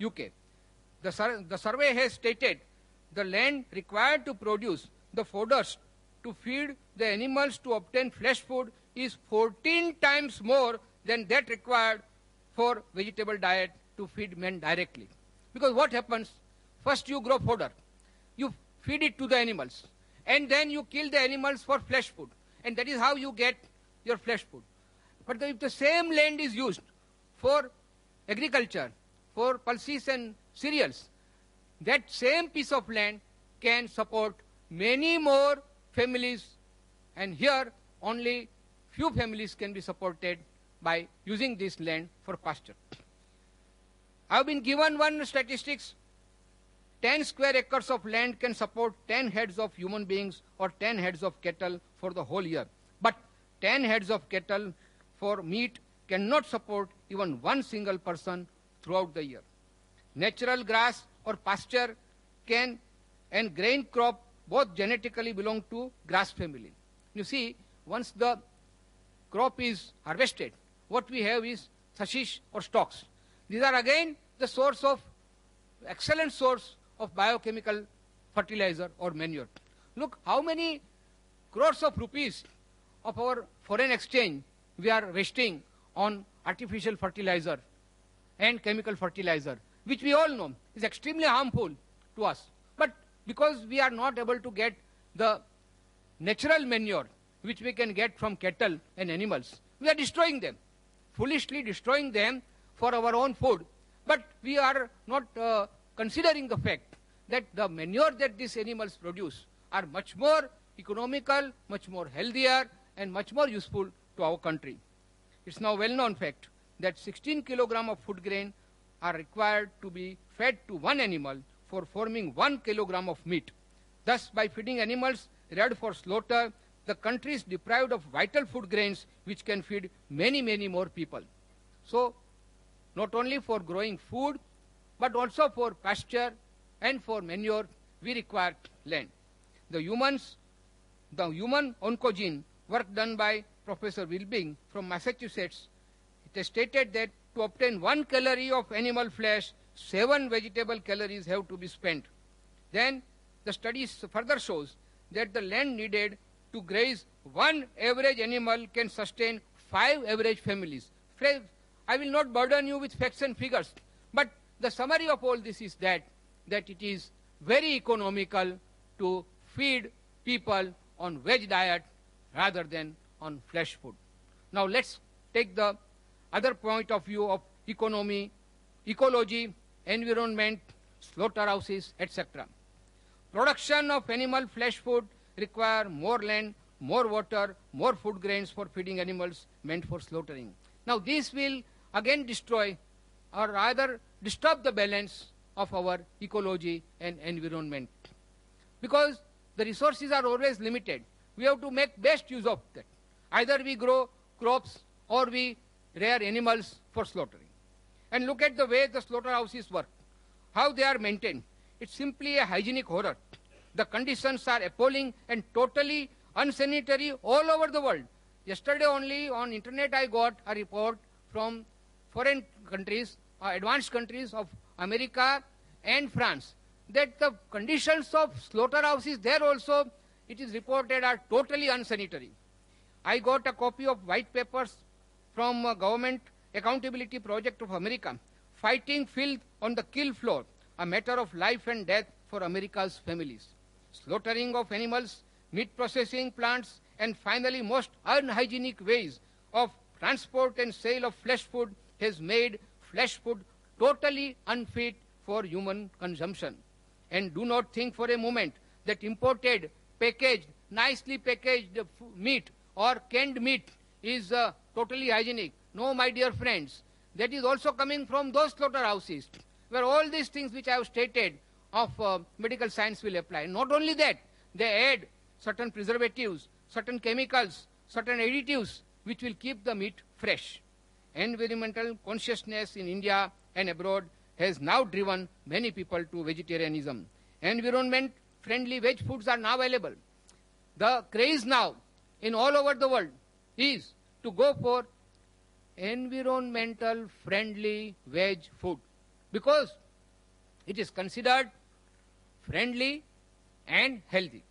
UK. The survey has stated the land required to produce the fodders to feed the animals to obtain flesh food is 14 times more than that required for vegetable diet to feed men directly. Because what happens? First you grow fodder. You feed it to the animals. And then you kill the animals for flesh food. And that is how you get your flesh food. But if the same land is used for agriculture, for pulses and cereals, that same piece of land can support many more families. And here only few families can be supported by using this land for pasture. I have been given one statistics. 10 square acres of land can support 10 heads of human beings or 10 heads of cattle for the whole year. But 10 heads of cattle for meat cannot support even one single person throughout the year. Natural grass or pasture can and grain crop both genetically belong to grass family. You see, once the crop is harvested, what we have is sashish or stalks. These are again the source of, excellent source of biochemical fertilizer or manure. Look how many crores of rupees of our foreign exchange we are wasting on artificial fertilizer and chemical fertilizer, which we all know is extremely harmful to us. But because we are not able to get the natural manure which we can get from cattle and animals, we are destroying them, foolishly destroying them for our own food. But we are not considering the fact that the manure that these animals produce are much more economical, much more healthier, and much more useful to our country. It's now well-known fact that 16 kilograms of food grain are required to be fed to one animal for forming 1 kilogram of meat. Thus, by feeding animals reared for slaughter, the country is deprived of vital food grains which can feed many, many more people. So, not only for growing food, but also for pasture and for manure, we require land. The human oncogene work done by Professor Wilbing from Massachusetts, it has stated that to obtain 1 calorie of animal flesh, 7 vegetable calories have to be spent. Then the studies further shows that the land needed to graze one average animal can sustain 5 average families. Friends, I will not burden you with facts and figures, but the summary of all this is that it is very economical to feed people on veg diet rather than on flesh food. Now let's take the other point of view of economy, ecology, environment, slaughterhouses, etc. Production of animal flesh food require more land, more water, more food grains for feeding animals meant for slaughtering. Now this will again destroy or rather disturb the balance of our ecology and environment. Because the resources are always limited, we have to make best use of that. Either we grow crops or we rear animals for slaughtering. And look at the way the slaughterhouses work, how they are maintained. It's simply a hygienic horror. The conditions are appalling and totally unsanitary all over the world. Yesterday only on internet I got a report from foreign countries, advanced countries of America and France, that the conditions of slaughterhouses there also, it is reported, are totally unsanitary. I got a copy of white papers from Government Accountability Project of America, fighting filth on the kill floor, a matter of life and death for America's families. Slaughtering of animals, meat processing plants, and finally most unhygienic ways of transport and sale of flesh food has made flesh food totally unfit for human consumption. And do not think for a moment that imported, packaged, nicely packaged meat or canned meat is totally hygienic. No, my dear friends, that is also coming from those slaughterhouses where all these things which I have stated of medical science will apply. Not only that, they add certain preservatives, certain chemicals, certain additives which will keep the meat fresh. Environmental consciousness in India and abroad has now driven many people to vegetarianism. Environment-friendly veg foods are now available. The craze now in all over the world is to go for environmental friendly veg food because it is considered friendly and healthy.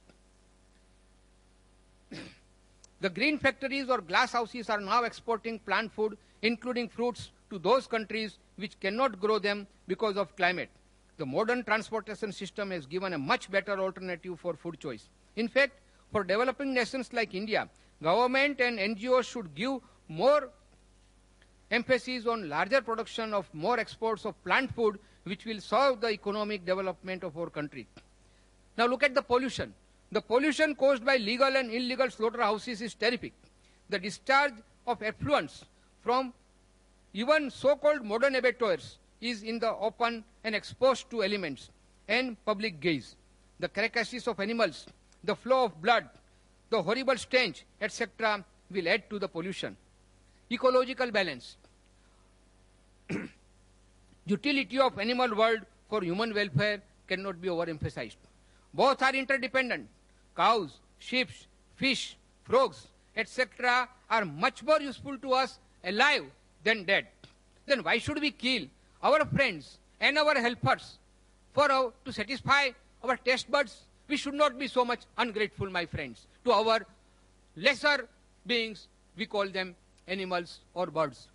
The green factories or glass houses are now exporting plant food, including fruits, to those countries which cannot grow them because of climate. The modern transportation system has given a much better alternative for food choice. In fact, for developing nations like India, government and NGOs should give more emphasis on larger production of more exports of plant food, which will solve the economic development of our country. Now look at the pollution. The pollution caused by legal and illegal slaughterhouses is terrific. The discharge of effluents from even so-called modern abattoirs is in the open and exposed to elements and public gaze. The carcasses of animals, the flow of blood, the horrible stench, etc. will add to the pollution. Ecological balance. Utility of animal world for human welfare cannot be overemphasized. Both are interdependent. Cows, sheep, fish, frogs, etc. are much more useful to us alive than dead. Then why should we kill our friends and our helpers to satisfy our taste buds? We should not be so much ungrateful, my friends, to our lesser beings. We call them animals or birds.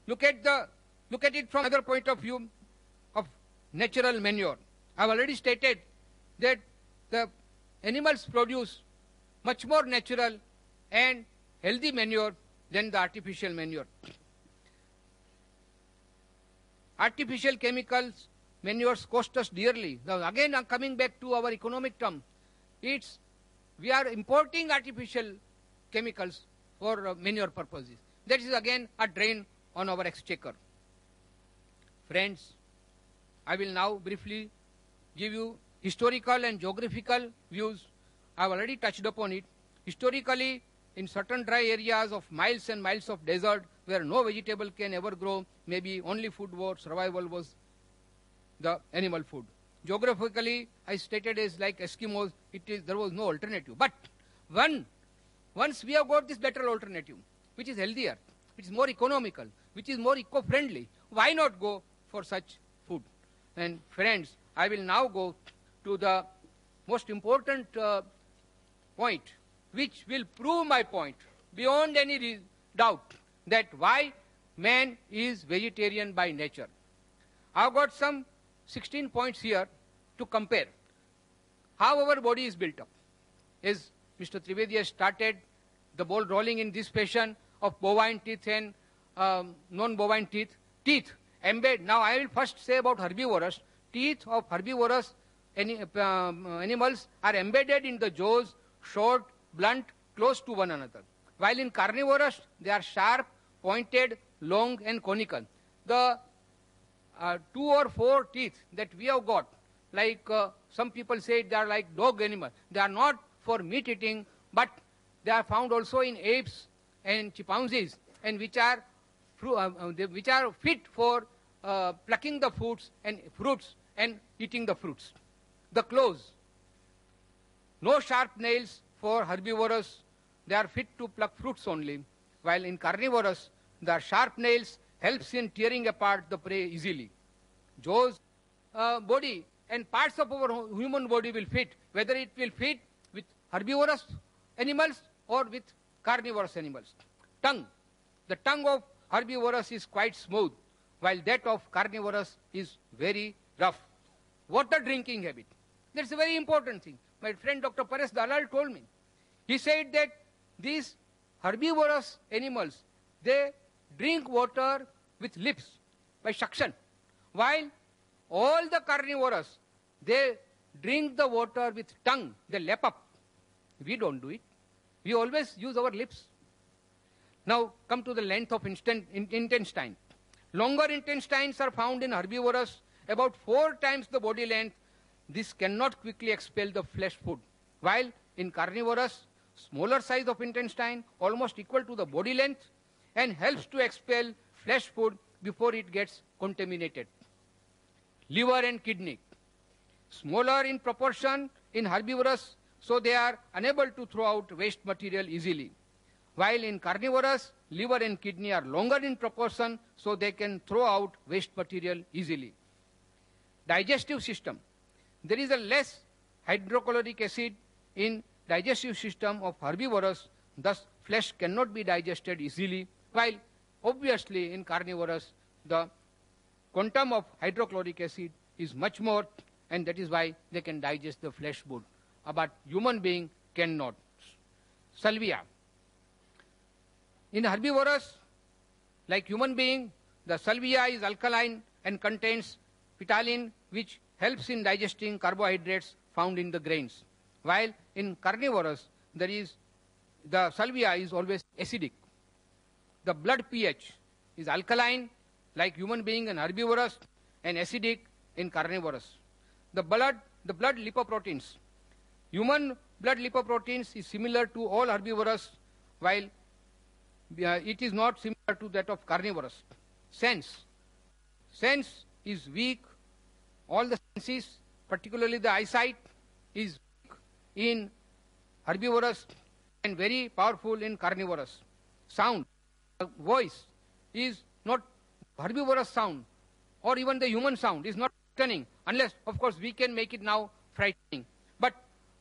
Look at it from another point of view of natural manure. I have already stated that the animals produce much more natural and healthy manure than the artificial manure. Artificial chemicals, manures cost us dearly. Now again, I'm coming back to our economic term. We are importing artificial chemicals for manure purposes. That is again a drain on our exchequer. Friends, I will now briefly give you historical and geographical views. I have already touched upon it. Historically, in certain dry areas of miles and miles of desert where no vegetable can ever grow, maybe only food for survival was the animal food. Geographically, I stated as like Eskimos, there was no alternative. But once we have got this better alternative, which is healthier, which is more economical, which is more eco-friendly, why not go for such food? And friends, I will now go to the most important point, which will prove my point beyond any doubt, that why man is vegetarian by nature. I've got some 16 points here to compare how our body is built up. As Mr. Trivedi has started the ball rolling in this fashion of bovine teeth and non-bovine teeth. Teeth embed. Now I will first say about herbivorous. Teeth of herbivorous animals are embedded in the jaws, short, blunt, close to one another. While in carnivorous, they are sharp, pointed, long, and conical. The 2 or 4 teeth that we have got, like some people say they are like dog animals. They are not for meat eating, but they are found also in apes and chimpanzees, and which are fit for plucking the fruits and eating the fruits. The claws. No sharp nails for herbivorous. They are fit to pluck fruits only. While in carnivorous, the sharp nails helps in tearing apart the prey easily. Jaws, body and parts of our human body will fit, whether it will fit with herbivorous animals or with carnivorous animals. Tongue. The tongue of herbivorous is quite smooth, while that of carnivorous is very rough. Water drinking habit. That's a very important thing. My friend Dr. Paresh Dalal told me. He said that these herbivorous animals, they drink water with lips by suction, while all the carnivorous, they drink the water with tongue, they lap up. We don't do it. We always use our lips. Now come to the length of intestine. Longer intestines are found in herbivorous, about 4 times the body length. This cannot quickly expel the flesh food, while in carnivorous, smaller size of intestine, almost equal to the body length, and helps to expel flesh food before it gets contaminated. Liver and kidney. Smaller in proportion in herbivorous, so they are unable to throw out waste material easily. While in carnivorous, liver and kidney are longer in proportion, so they can throw out waste material easily. Digestive system. There is a less hydrochloric acid in digestive system of herbivorous, thus flesh cannot be digested easily, while obviously in carnivorous, the quantum of hydrochloric acid is much more, and that is why they can digest the flesh food. But human being cannot. Salvia. In herbivorous, like human being, the salvia is alkaline and contains ptyalin, which helps in digesting carbohydrates found in the grains. While in carnivorous, the salvia is always acidic. The blood pH is alkaline, like human being and herbivorous, and acidic in carnivorous. The blood lipoproteins. Human blood lipoproteins is similar to all herbivorous, while it is not similar to that of carnivorous. Sense is weak. All the senses, particularly the eyesight, is weak in herbivorous and very powerful in carnivorous. Sound, voice is not herbivorous sound, or even the human sound is not frightening, unless, of course, we can make it now frightening. But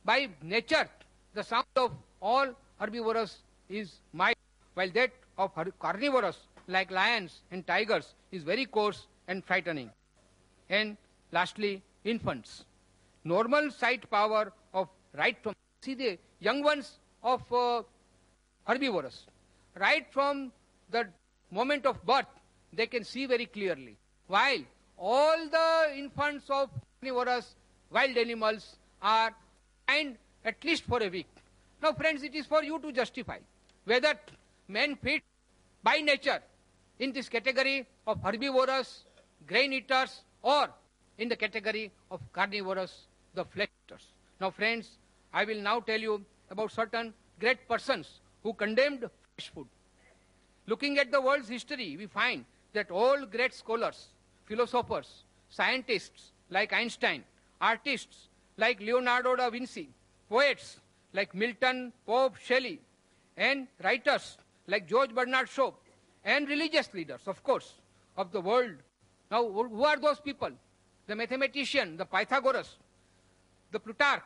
by nature, the sound of all herbivorous is mild, while that of carnivorous, like lions and tigers, is very coarse and frightening. And lastly, infants. Normal sight power of right from, see the young ones of herbivorous, right from the moment of birth, they can see very clearly, while all the infants of carnivorous wild animals are blind at least for a week. Now friends, it is for you to justify whether men fit by nature in this category of herbivorous, grain eaters, or in the category of carnivorous, the flesh eaters. Now friends, I will now tell you about certain great persons who condemned flesh food. Looking at the world's history, we find that all great scholars, philosophers, scientists like Einstein, artists like Leonardo da Vinci, poets like Milton, Pope, Shelley, and writers like George Bernard Shaw, and religious leaders, of course, of the world. Now, who are those people? The mathematician, the Pythagoras, the Plutarch,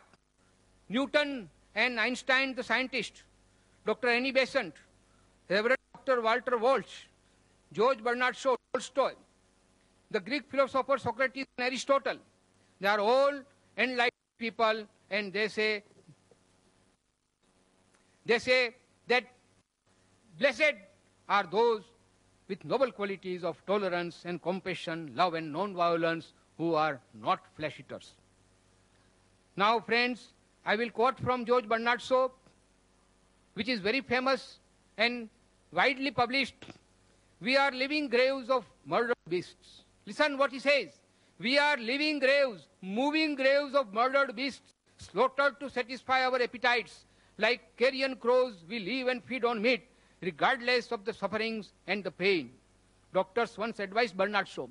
Newton and Einstein, the scientist, Dr. Annie Besant, Reverend Dr. Walter Walsh, George Bernard Shaw, Tolstoy, the Greek philosopher Socrates and Aristotle. They are all enlightened people, and they say They say that blessed are those with noble qualities of tolerance and compassion, love and non-violence, who are not flesh eaters. Now, friends, I will quote from George Bernard Shaw, which is very famous and widely published. We are living graves of murdered beasts. Listen what he says. We are living graves, moving graves of murdered beasts, slaughtered to satisfy our appetites. Like carrion crows, we live and feed on meat, regardless of the sufferings and the pain. Doctors once advised Bernard Shaw.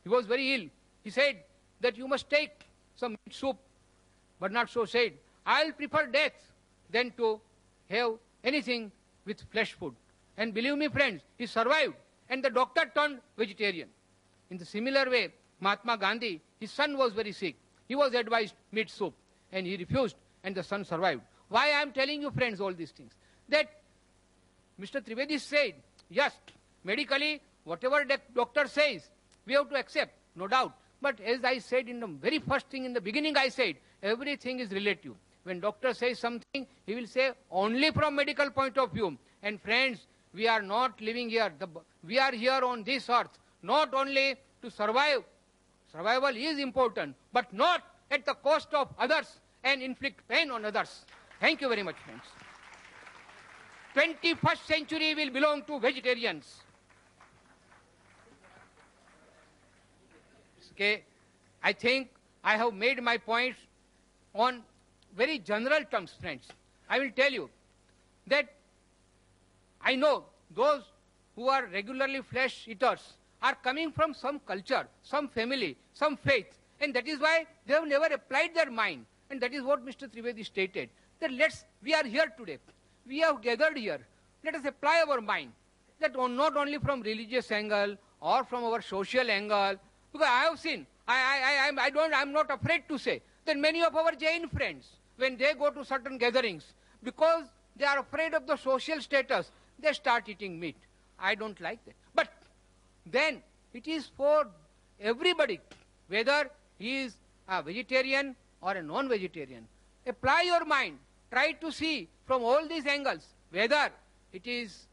He was very ill. He said that you must take some meat soup. Bernard Shaw said, I'll prefer death than to have anything with flesh food. And believe me, friends, he survived. And the doctor turned vegetarian. In the similar way, Mahatma Gandhi, his son was very sick. He was advised meat soup. And he refused, and the son survived. Why I am telling you, friends, all these things? That Mr. Trivedi said, yes, medically, whatever the doctor says, we have to accept, no doubt. But as I said in the very first thing in the beginning, I said, everything is relative. When doctor says something, he will say only from medical point of view. And friends, we are not living here. We are here on this earth, not only to survive. Survival is important, but not at the cost of others and inflict pain on others. Thank you very much, friends. 21st century will belong to vegetarians. Okay, I think I have made my points on very general terms, friends. I will tell you that I know those who are regularly flesh eaters are coming from some culture, some family, some faith, and that is why they have never applied their mind. And that is what Mr. Trivedi stated, that we are here today. We have gathered here. Let us apply our mind, that not only from religious angle or from our social angle, because I have seen, I'm not afraid to say that many of our Jain friends, when they go to certain gatherings, because they are afraid of the social status, they start eating meat. I don't like that. But then it is for everybody, whether he is a vegetarian or a non-vegetarian. Apply your mind. Try to see from all these angles whether it is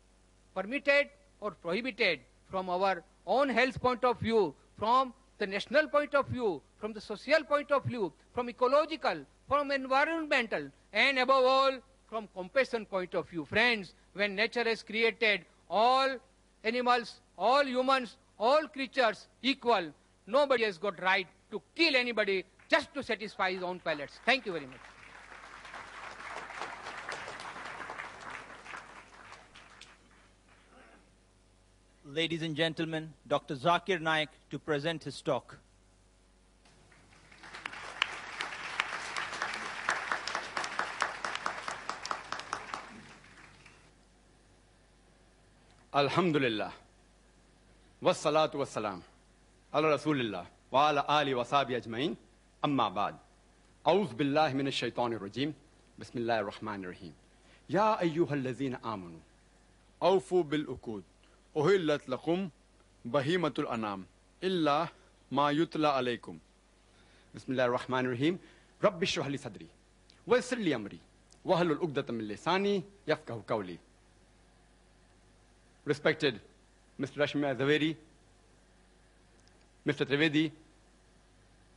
permitted or prohibited from our own health point of view, from the national point of view, from the social point of view, from ecological, from environmental, and above all, from compassion point of view. Friends, when nature has created all animals, all humans, all creatures equal, nobody has got right to kill anybody just to satisfy his own palates. Thank you very much. Ladies and gentlemen, Dr. Zakir Naik to present his talk. Alhamdulillah. Wassalatu wassalam. Ala Rasulillah. Wa ala ali wa sahbihi ajmain. Amma ba'd. A'udhu billahi minash shaitanir rajim. Bismillahir rahmanir rahim. Ya ayyuhal lazina amanu. Awfu bil uqud. Uhillat lakum bahimatul anam. Illa ma yutla alaykum. Bismillahir rahmanir rahim. Rabbi shrah li sadri. Wa yassir li amri. Wahlul 'uqdatam min lisani yafqahu qawli. Respected Mr. Rashmi Zaveri, Mr. Trivedi,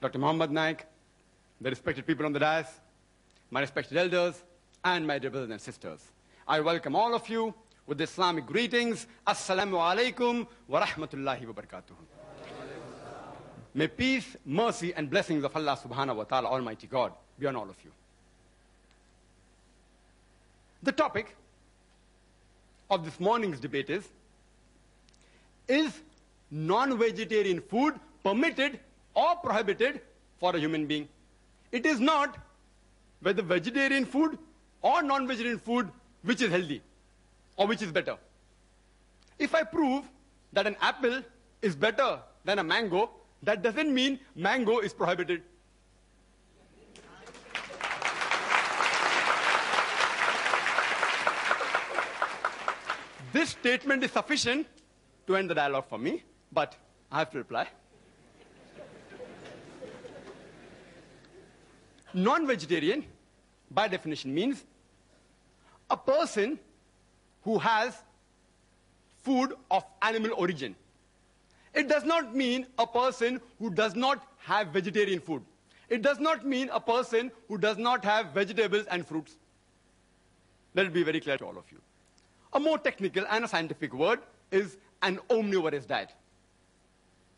Dr. Muhammad Naik, the respected people on the dais, my respected elders, and my dear brothers and sisters. I welcome all of you with the Islamic greetings. Assalamu alaikum wa rahmatullahi wa barakatuh. May peace, mercy, and blessings of Allah subhanahu wa ta'ala, Almighty God, be on all of you. The topic of this morning's debate is non-vegetarian food permitted or prohibited for a human being? It is not whether vegetarian food or non-vegetarian food which is healthy or which is better. If I prove that an apple is better than a mango, that doesn't mean mango is prohibited. This statement is sufficient to end the dialogue for me, but I have to reply. Non-vegetarian, by definition, means a person who has food of animal origin. It does not mean a person who does not have vegetarian food. It does not mean a person who does not have vegetables and fruits. Let it be very clear to all of you. A more technical and a scientific word is an omnivorous diet.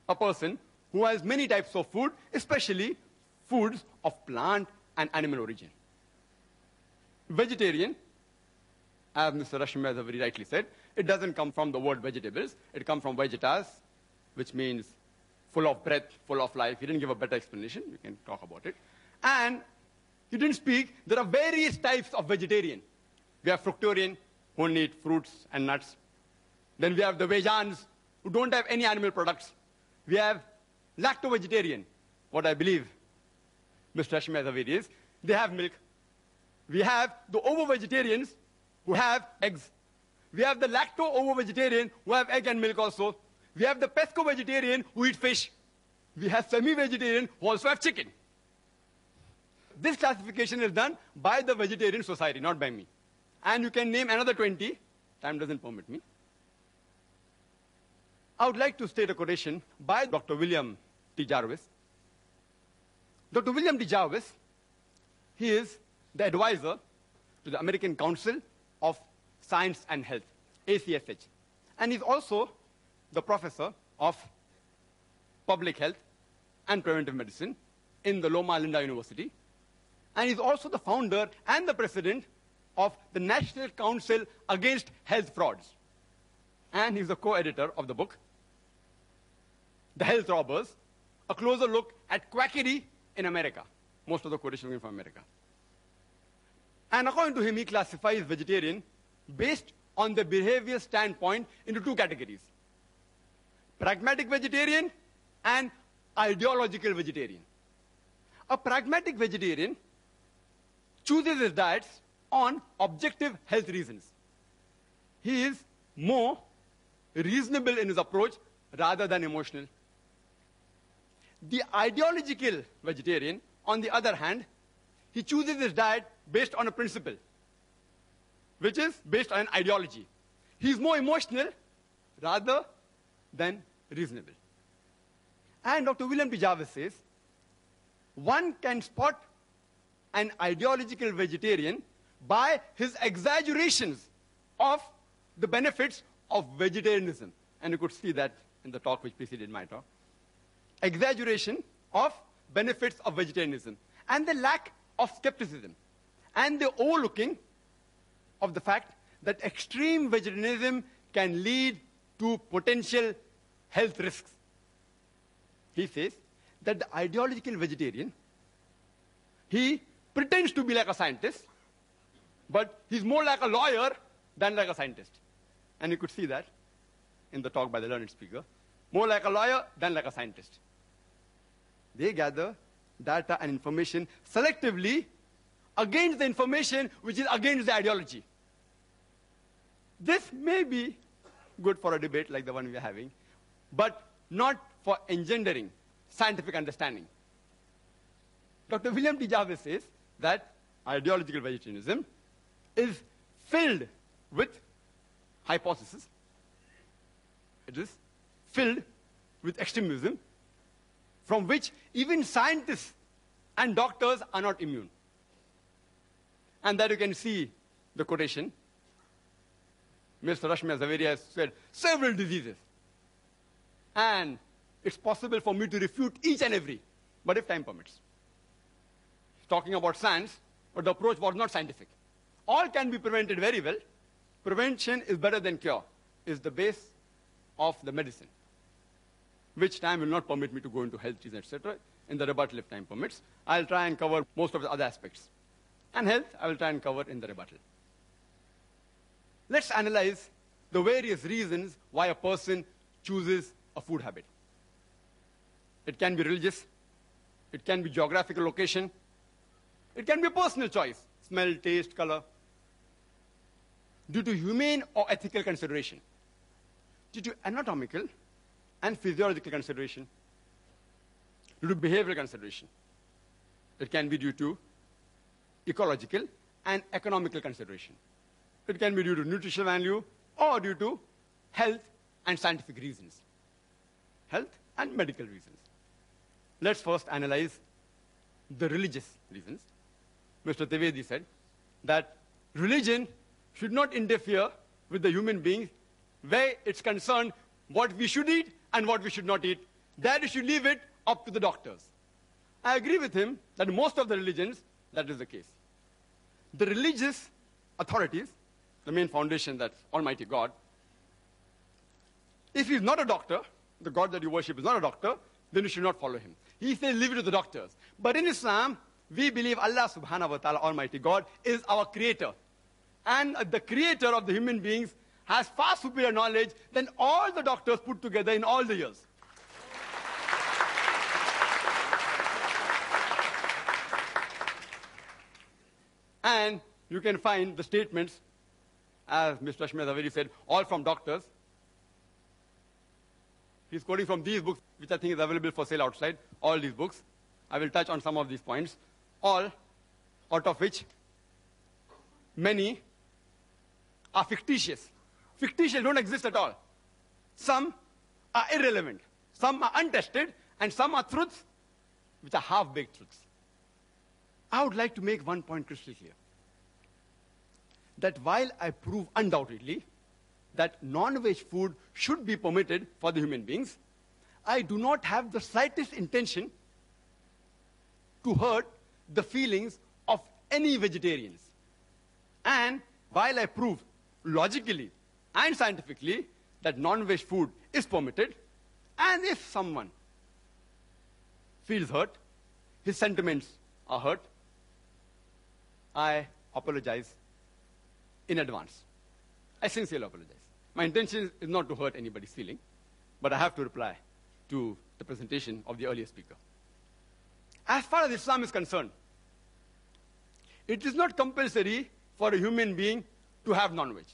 A person who has many types of food, especially foods of plant and animal origin. Vegetarian, as Mr. Rashmi has very rightly said, it doesn't come from the word vegetables. It comes from vegetas, which means full of breath, full of life. He didn't give a better explanation. You can talk about it. And he didn't speak. There are various types of vegetarian. We have fructarian, who only eat fruits and nuts. Then we have the vegans, who don't have any animal products. We have lacto-vegetarian, what I believe Mr. Rashmi has is, they have milk. We have the ovo-vegetarians, who have eggs. We have the lacto-ovo-vegetarian, who have egg and milk also. We have the pesco-vegetarian, who eat fish. We have semi-vegetarian, who also have chicken. This classification is done by the Vegetarian Society, not by me. And you can name another 20. Time doesn't permit me. I would like to state a quotation by Dr. William T. Jarvis. Dr. William T. Jarvis, he is the advisor to the American Council of Science and Health, ACSH. And he's also the professor of public health and preventive medicine in the Loma Linda University. And he's also the founder and the president of the National Council Against Health Frauds. And he's the co-editor of the book, The Health Robbers, a closer look at quackery in America. Most of the quotations are from America. And according to him, he classifies vegetarian based on the behavior standpoint into two categories: pragmatic vegetarian and ideological vegetarian. A pragmatic vegetarian chooses his diets on objective health reasons. He is more reasonable in his approach rather than emotional. The ideological vegetarian, on the other hand, he chooses his diet based on a principle, which is based on an ideology. He's more emotional rather than reasonable. And Dr. William T. Jarvis says, one can spot an ideological vegetarian by his exaggerations of the benefits of vegetarianism. And you could see that in the talk which preceded my talk. Exaggeration of benefits of vegetarianism and the lack of skepticism and the overlooking of the fact that extreme vegetarianism can lead to potential health risks. He says that the ideological vegetarian, he pretends to be like a scientist, but he's more like a lawyer than like a scientist. And you could see that in the talk by the learned speaker. More like a lawyer than like a scientist. They gather data and information selectively against the information which is against the ideology. This may be good for a debate like the one we are having, but not for engendering scientific understanding. Dr. William T. Jarvis says that ideological vegetarianism is filled with hypotheses. It is filled with extremism from which even scientists and doctors are not immune. And that you can see the quotation. Mr. Rashmi Zaveri has said several diseases. And it's possible for me to refute each and every, but if time permits. Talking about science, but the approach was not scientific. All can be prevented very well. Prevention is better than cure, is the base of the medicine, which time will not permit me to go into health reasons, etc. In the rebuttal, if time permits, I'll try and cover most of the other aspects. And health, I will try and cover in the rebuttal. Let's analyze the various reasons why a person chooses a food habit. It can be religious, it can be geographical location, it can be a personal choice, smell, taste, color, due to humane or ethical consideration, due to anatomical and physiological consideration, due to behavioral consideration. It can be due to ecological and economical consideration. It can be due to nutritional value or due to health and scientific reasons. Health and medical reasons. Let's first analyze the religious reasons. Mr. Trivedi said that religion should not interfere with the human being where it's concerned what we should eat and what we should not eat. That we should leave it up to the doctors. I agree with him that in most of the religions, that is the case. The religious authorities, the main foundation, that's Almighty God, if he's not a doctor, the God that you worship is not a doctor, then you should not follow him. He says leave it to the doctors. But in Islam, we believe Allah subhanahu wa ta'ala, Almighty God, is our creator. And the creator of the human beings has far superior knowledge than all the doctors put together in all the years. And you can find the statements, as Mr. Ashmed Zaveri said, all from doctors. He's quoting from these books, which I think is available for sale outside, all these books. I will touch on some of these points, all out of which many are fictitious. Fictitious don't exist at all. Some are irrelevant, some are untested, and some are truths which are half-baked truths. I would like to make one point crystal clear. That while I prove undoubtedly that non-veg food should be permitted for the human beings, I do not have the slightest intention to hurt the feelings of any vegetarians. And while I prove logically and scientifically that non-veg food is permitted, and if someone feels hurt, his sentiments are hurt, I apologize in advance. I sincerely apologize. My intention is not to hurt anybody's feeling, but I have to reply to the presentation of the earlier speaker. As far as Islam is concerned, it is not compulsory for a human being to have non-veg.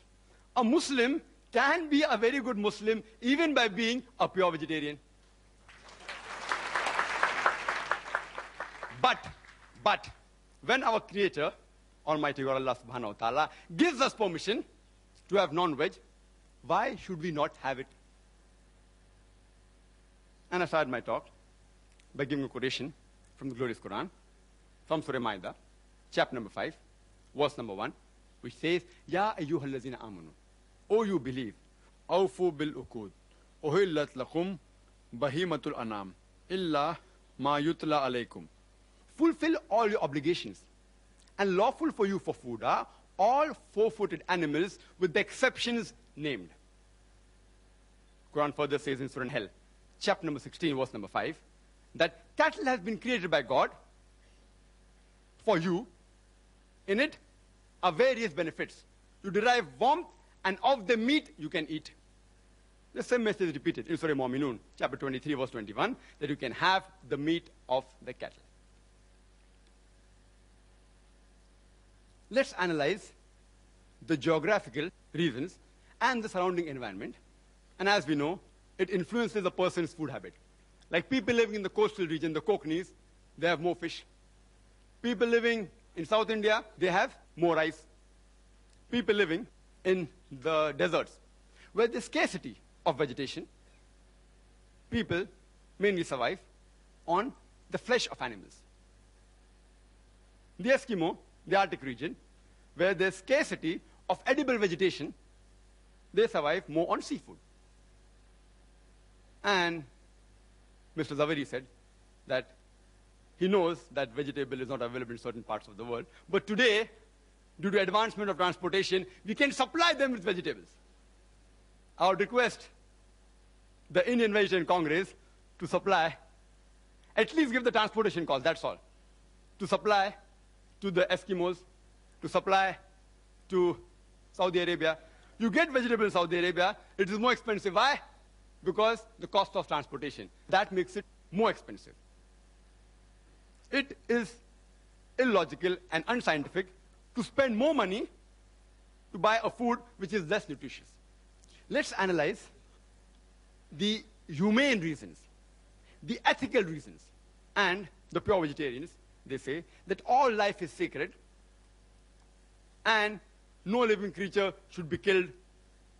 A Muslim can be a very good Muslim even by being a pure vegetarian. But when our Creator, Almighty God Allah subhanahu wa ta'ala, gives us permission to have non-veg, why should we not have it? And I started my talk by giving a quotation from the glorious Quran, from Surah Ma'idah, chapter number 5, verse number 1, which says, Ya ayyuhallazina amanu, O you believe, awfu bil uqud, uhillat lakum bahimatul anam, illa ma yutla alaykum. Fulfill all your obligations, and lawful for you for food are all four-footed animals with the exceptions named. Quran further says in Surah Hell, chapter number 16, verse number 5, that cattle has been created by God for you. In it are various benefits. You derive warmth, and of the meat you can eat. The same message is repeated in Surah Mu'minun, chapter 23, verse 21, that you can have the meat of the cattle. Let's analyze the geographical reasons and the surrounding environment. And as we know, it influences a person's food habit. Like people living in the coastal region, the Kokanese, they have more fish. People living in South India, they have more rice. People living in the deserts, where there's scarcity of vegetation, people mainly survive on the flesh of animals. The Eskimo, the Arctic region, where there's scarcity of edible vegetation, they survive more on seafood. And Mr. Zaveri said that he knows that vegetable is not available in certain parts of the world, but today, due to advancement of transportation, we can supply them with vegetables. I would request the Indian Vegetarian Congress to supply, at least give the transportation cost, that's all, to supply to the Eskimos, to supply to Saudi Arabia. You get vegetables in Saudi Arabia, it is more expensive. Why? Because the cost of transportation. That makes it more expensive. It is illogical and unscientific to spend more money to buy a food which is less nutritious. Let's analyze the humane reasons, the ethical reasons, and the pure vegetarians. They say that all life is sacred, and no living creature should be killed,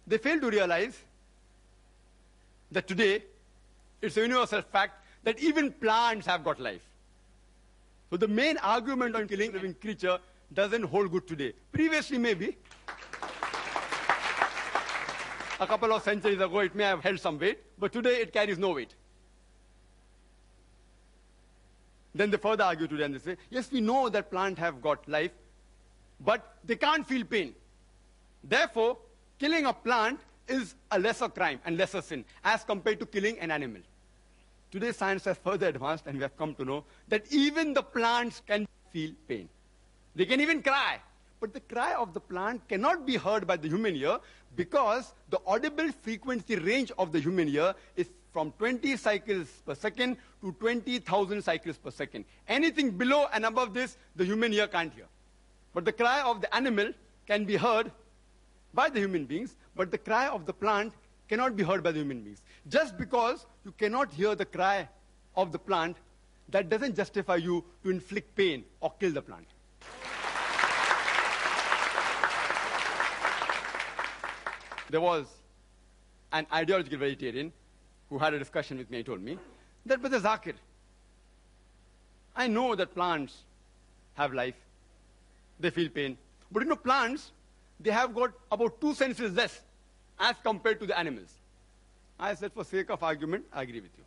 they fail to realize that today it's a universal fact that even plants have got life. So the main argument on killing a living creature doesn't hold good today. Previously, maybe, a couple of centuries ago, it may have held some weight, but today it carries no weight. Then they further argue today and they say, yes, we know that plants have got life, but they can't feel pain. Therefore, killing a plant is a lesser crime and lesser sin as compared to killing an animal. Today, science has further advanced and we have come to know that even the plants can feel pain. They can even cry. But the cry of the plant cannot be heard by the human ear because the audible frequency range of the human ear is from 20 cycles per second to 20,000 cycles per second. Anything below and above this, the human ear can't hear. But the cry of the animal can be heard by the human beings, but the cry of the plant cannot be heard by the human beings. Just because you cannot hear the cry of the plant, that doesn't justify you to inflict pain or kill the plant. There was an ideological vegetarian who had a discussion with me and told me that, Brother Zakir, I know that plants have life, they feel pain, but you know, plants, they have got about 2 senses less as compared to the animals. I said, for sake of argument, I agree with you.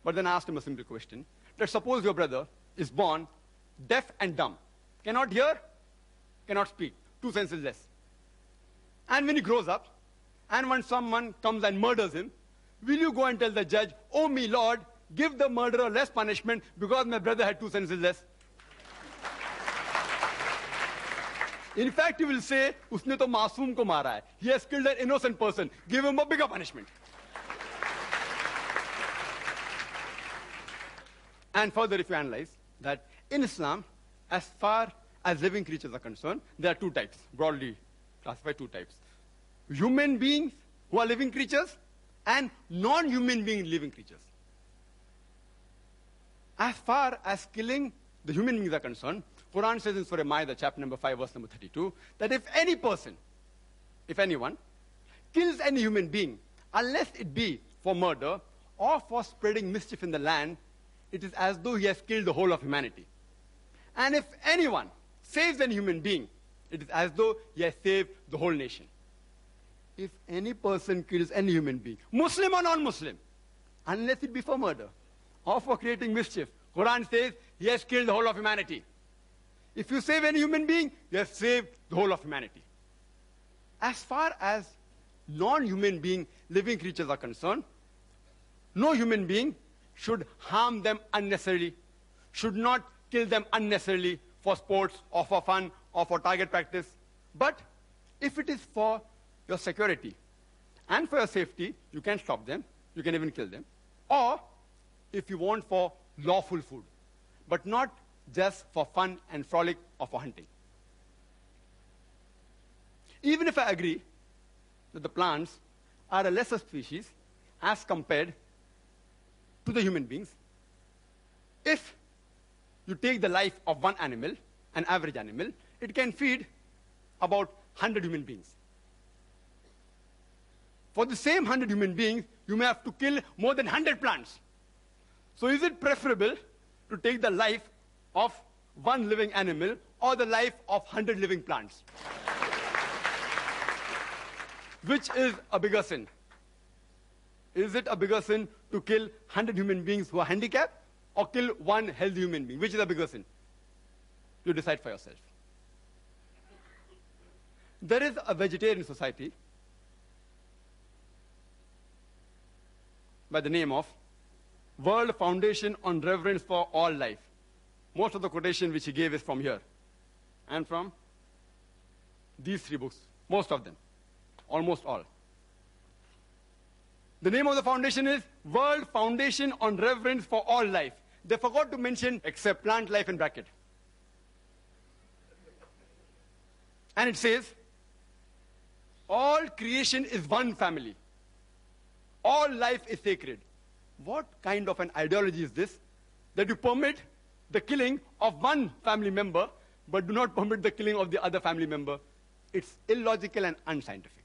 But then I asked him a simple question. Let's suppose your brother is born deaf and dumb, cannot hear, cannot speak, 2 senses less. And when he grows up, and when someone comes and murders him, will you go and tell the judge, oh me Lord, give the murderer less punishment because my brother had 2 senses less? In fact, he will say, usne to masoom ko mara hai. He has killed an innocent person. Give him a bigger punishment. And further, if you analyze that in Islam, as far as living creatures are concerned, there are 2 types, broadly classified 2 types. Human beings who are living creatures and non-human being living creatures. As far as killing the human beings are concerned, Quran says in Surah Ma'idah, chapter number 5, verse number 32, that if any person, if anyone, kills any human being, unless it be for murder or for spreading mischief in the land, it is as though he has killed the whole of humanity. And if anyone saves any human being, it is as though he has saved the whole nation. If any person kills any human being, Muslim or non-Muslim, unless it be for murder or for creating mischief, Quran says he has killed the whole of humanity. If you save any human being, you have saved the whole of humanity. As far as non-human being living creatures are concerned, no human being should harm them unnecessarily, should not kill them unnecessarily for sports or for fun or for target practice. But if it is for your security and for your safety, you can stop them, you can even kill them. Or if you want for lawful food, but not just for fun and frolic or for hunting. Even if I agree that the plants are a lesser species as compared to the human beings, if you take the life of one animal, an average animal, it can feed about 100 human beings. For the same 100 human beings, you may have to kill more than 100 plants. So is it preferable to take the life of one living animal or the life of 100 living plants? Which is a bigger sin? Is it a bigger sin to kill 100 human beings who are handicapped or kill one healthy human being? Which is a bigger sin? You decide for yourself. There is a vegetarian society by the name of World Foundation on Reverence for All Life. Most of the quotation which he gave is from here and from these 3 books, most of them, almost all. The name of the foundation is World Foundation on Reverence for All Life. They forgot to mention except plant life in bracket. And it says, all creation is one family. All life is sacred. What kind of an ideology is this? That you permit the killing of one family member, but do not permit the killing of the other family member. It's illogical and unscientific.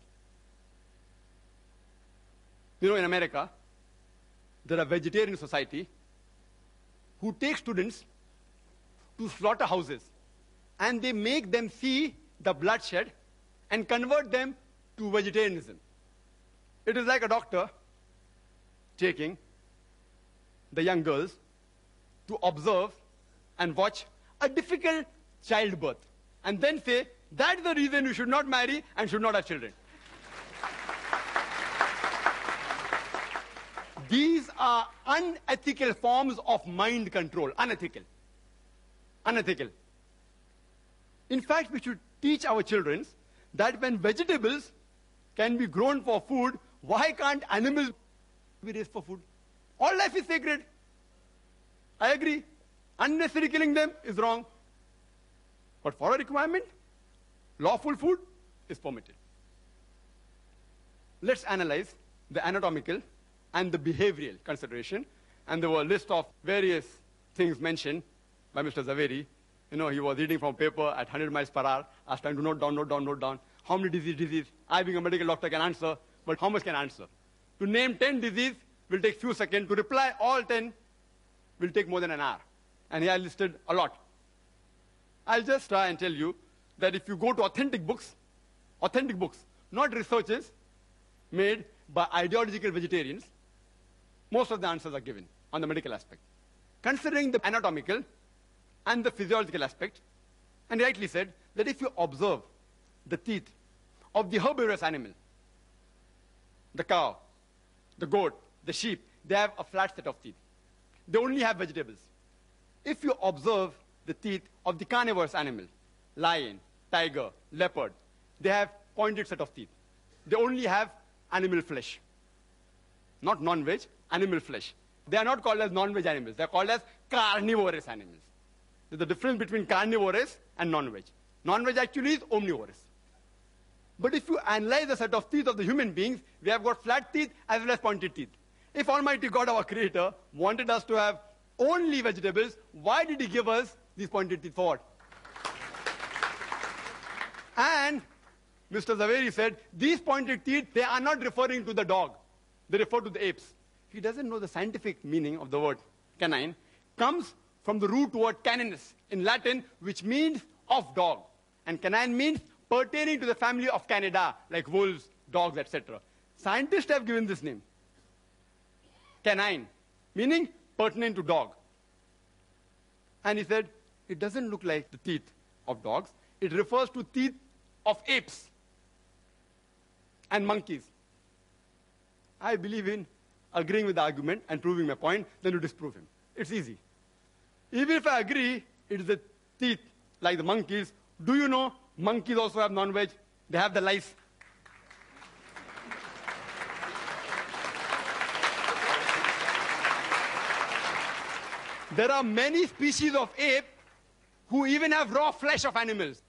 You know, in America, there are vegetarian society who take students to slaughterhouses and they make them see the bloodshed and convert them to vegetarianism. It is like a doctor taking the young girls to observe and watch a difficult childbirth and then say, that's the reason you should not marry and should not have children. These are unethical forms of mind control. Unethical. Unethical. In fact, we should teach our children that when vegetables can be grown for food, why can't animals be raised for food? All life is sacred. I agree. Unnecessary killing them is wrong. But for a requirement, lawful food is permitted. Let's analyze the anatomical and the behavioral consideration. And there were a list of various things mentioned by Mr. Zaveri. You know, he was reading from paper at 100 miles per hour. I was trying to note down. How many disease? I, being a medical doctor, can answer, but how much can I answer? To name 10 diseases will take few seconds. To reply all 10 will take more than an hour. And here I listed a lot. I'll just try and tell you that if you go to authentic books, not researches made by ideological vegetarians, most of the answers are given on the medical aspect. Considering the anatomical and the physiological aspect, and rightly said that if you observe the teeth of the herbivorous animal, the cow, the goat, the sheep, they have a flat set of teeth. They only have vegetables. If you observe the teeth of the carnivorous animal, lion, tiger, leopard, they have pointed set of teeth. They only have animal flesh. Not non-veg, animal flesh. They are not called as non-veg animals. They are called as carnivorous animals. There's a difference between carnivorous and non-veg. Non-veg actually is omnivorous. But if you analyze the set of teeth of the human beings, we have got flat teeth as well as pointed teeth. If Almighty God, our Creator, wanted us to have only vegetables, why did He give us these pointed teeth for what? And Mr. Zaveri said, these pointed teeth, they are not referring to the dog. They refer to the apes. He doesn't know the scientific meaning of the word canine. Comes from the root word caninus in Latin, which means of dog. And canine means pertaining to the family of Canidae, like wolves, dogs, etc. Scientists have given this name. Canine, meaning pertinent to dog. And he said, it doesn't look like the teeth of dogs. It refers to teeth of apes and monkeys. I believe in agreeing with the argument and proving my point, then you disprove him. It's easy. Even if I agree it is the teeth like the monkeys, do you know monkeys also have non-veg? They have the lice. There are many species of ape who even have raw flesh of animals.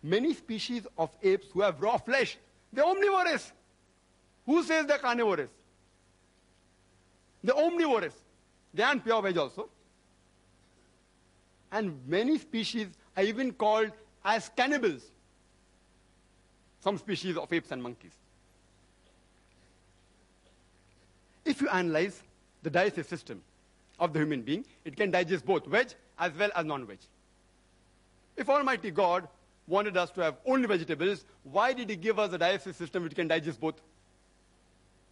Many species of apes who have raw flesh, they're omnivorous. Who says they're carnivorous? They're omnivorous. They aren't pure veg also. And many species are even called as cannibals. Some species of apes and monkeys. If you analyze the digestive system of the human being, it can digest both veg as well as non-veg. If Almighty God wanted us to have only vegetables, why did He give us a digestive system which can digest both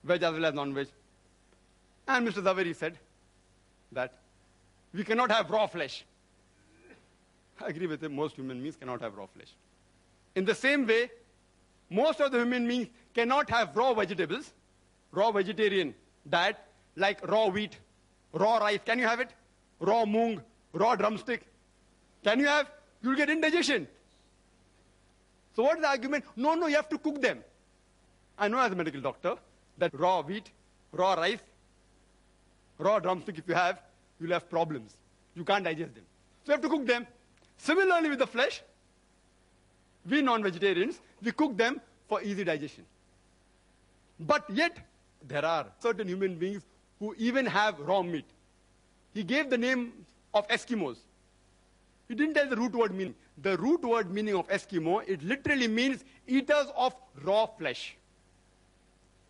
veg as well as non-veg? And Mr. Zaveri said that we cannot have raw flesh. I agree with him, most human beings cannot have raw flesh. In the same way, most of the human beings cannot have raw vegetables, raw vegetarian diet, like raw wheat, raw rice. Can you have it? Raw moong, raw drumstick. Can you have? You'll get indigestion. So what is the argument? No, you have to cook them. I know as a medical doctor that raw wheat, raw rice, raw drumstick, if you have, you'll have problems. You can't digest them. So you have to cook them. Similarly with the flesh, we non-vegetarians, we cook them for easy digestion. But yet, there are certain human beings who even have raw meat. He gave the name of Eskimos. He didn't tell the root word meaning. the root word meaning of Eskimo, it literally means eaters of raw flesh.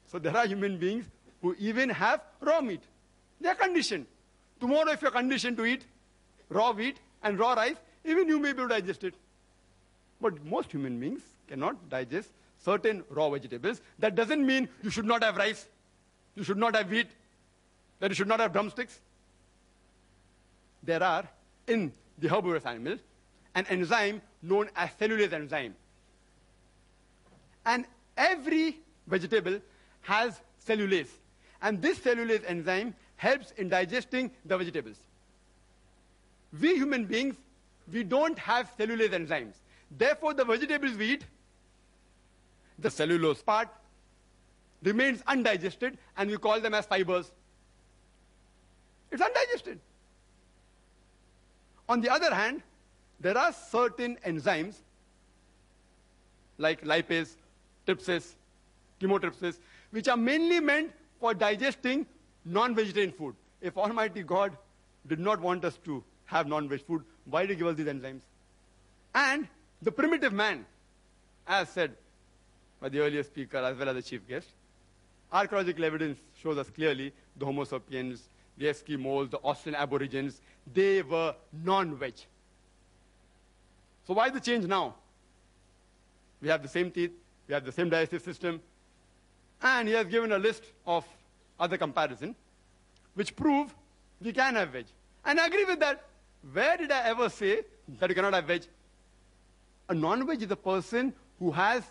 So there are human beings who even have raw meat. They are conditioned. Tomorrow, if you're conditioned to eat raw wheat and raw rice, even you may be able to digest it. But most human beings cannot digest certain raw vegetables. That doesn't mean you should not have rice, you should not have wheat, that you should not have drumsticks. There are, in the herbivorous animals, an enzyme known as cellulase enzyme. And every vegetable has cellulase. And this cellulase enzyme helps in digesting the vegetables. We human beings, we don't have cellulase enzymes. Therefore, the vegetables we eat, the cellulose part remains undigested, and we call them as fibers. It's undigested. On the other hand, there are certain enzymes like lipase, trypsis, chymotrypsis, which are mainly meant for digesting non-vegetarian food. If Almighty God did not want us to have non-veg food, why did He give us these enzymes? And the primitive man, as said by the earlier speaker as well as the chief guest, archaeological evidence shows us clearly the Homo sapiens, the Eskimos, the Australian Aborigines, they were non-veg. So why the change now? We have the same teeth, we have the same digestive system, and he has given a list of other comparisons which prove we can have veg. And I agree with that. Where did I ever say that you cannot have veg? A non-veg is a person who has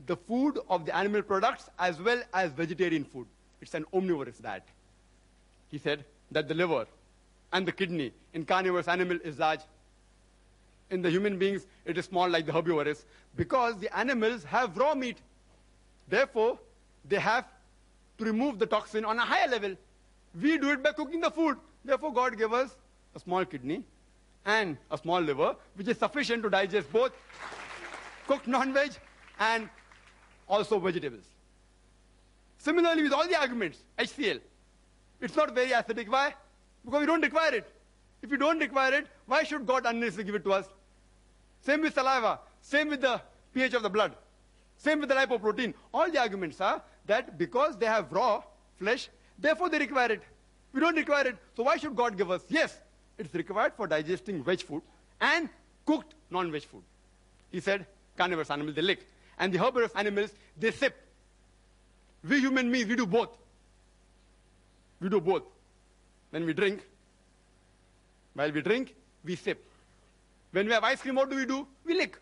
the food of the animal products as well as vegetarian food. It's an omnivorous diet. He said that the liver and the kidney in carnivorous animal is large. In the human beings, it is small like the herbivorous, because the animals have raw meat. Therefore, they have to remove the toxin on a higher level. We do it by cooking the food. Therefore, God gave us a small kidney and a small liver, which is sufficient to digest both cooked non-veg and also vegetables. Similarly, with all the arguments, HCl, it's not very acidic. Why? Because we don't require it. If we don't require it, why should God unnecessarily give it to us? Same with saliva, same with the pH of the blood, same with the lipoprotein. All the arguments are that because they have raw flesh, therefore they require it. We don't require it, so why should God give us? Yes, it's required for digesting veg food and cooked non-veg food. He said, carnivorous animals, they lick. And the herbivorous animals, they sip. We human beings, we do both. We do both. When we drink, while we drink, we sip. When we have ice cream, what do? We lick.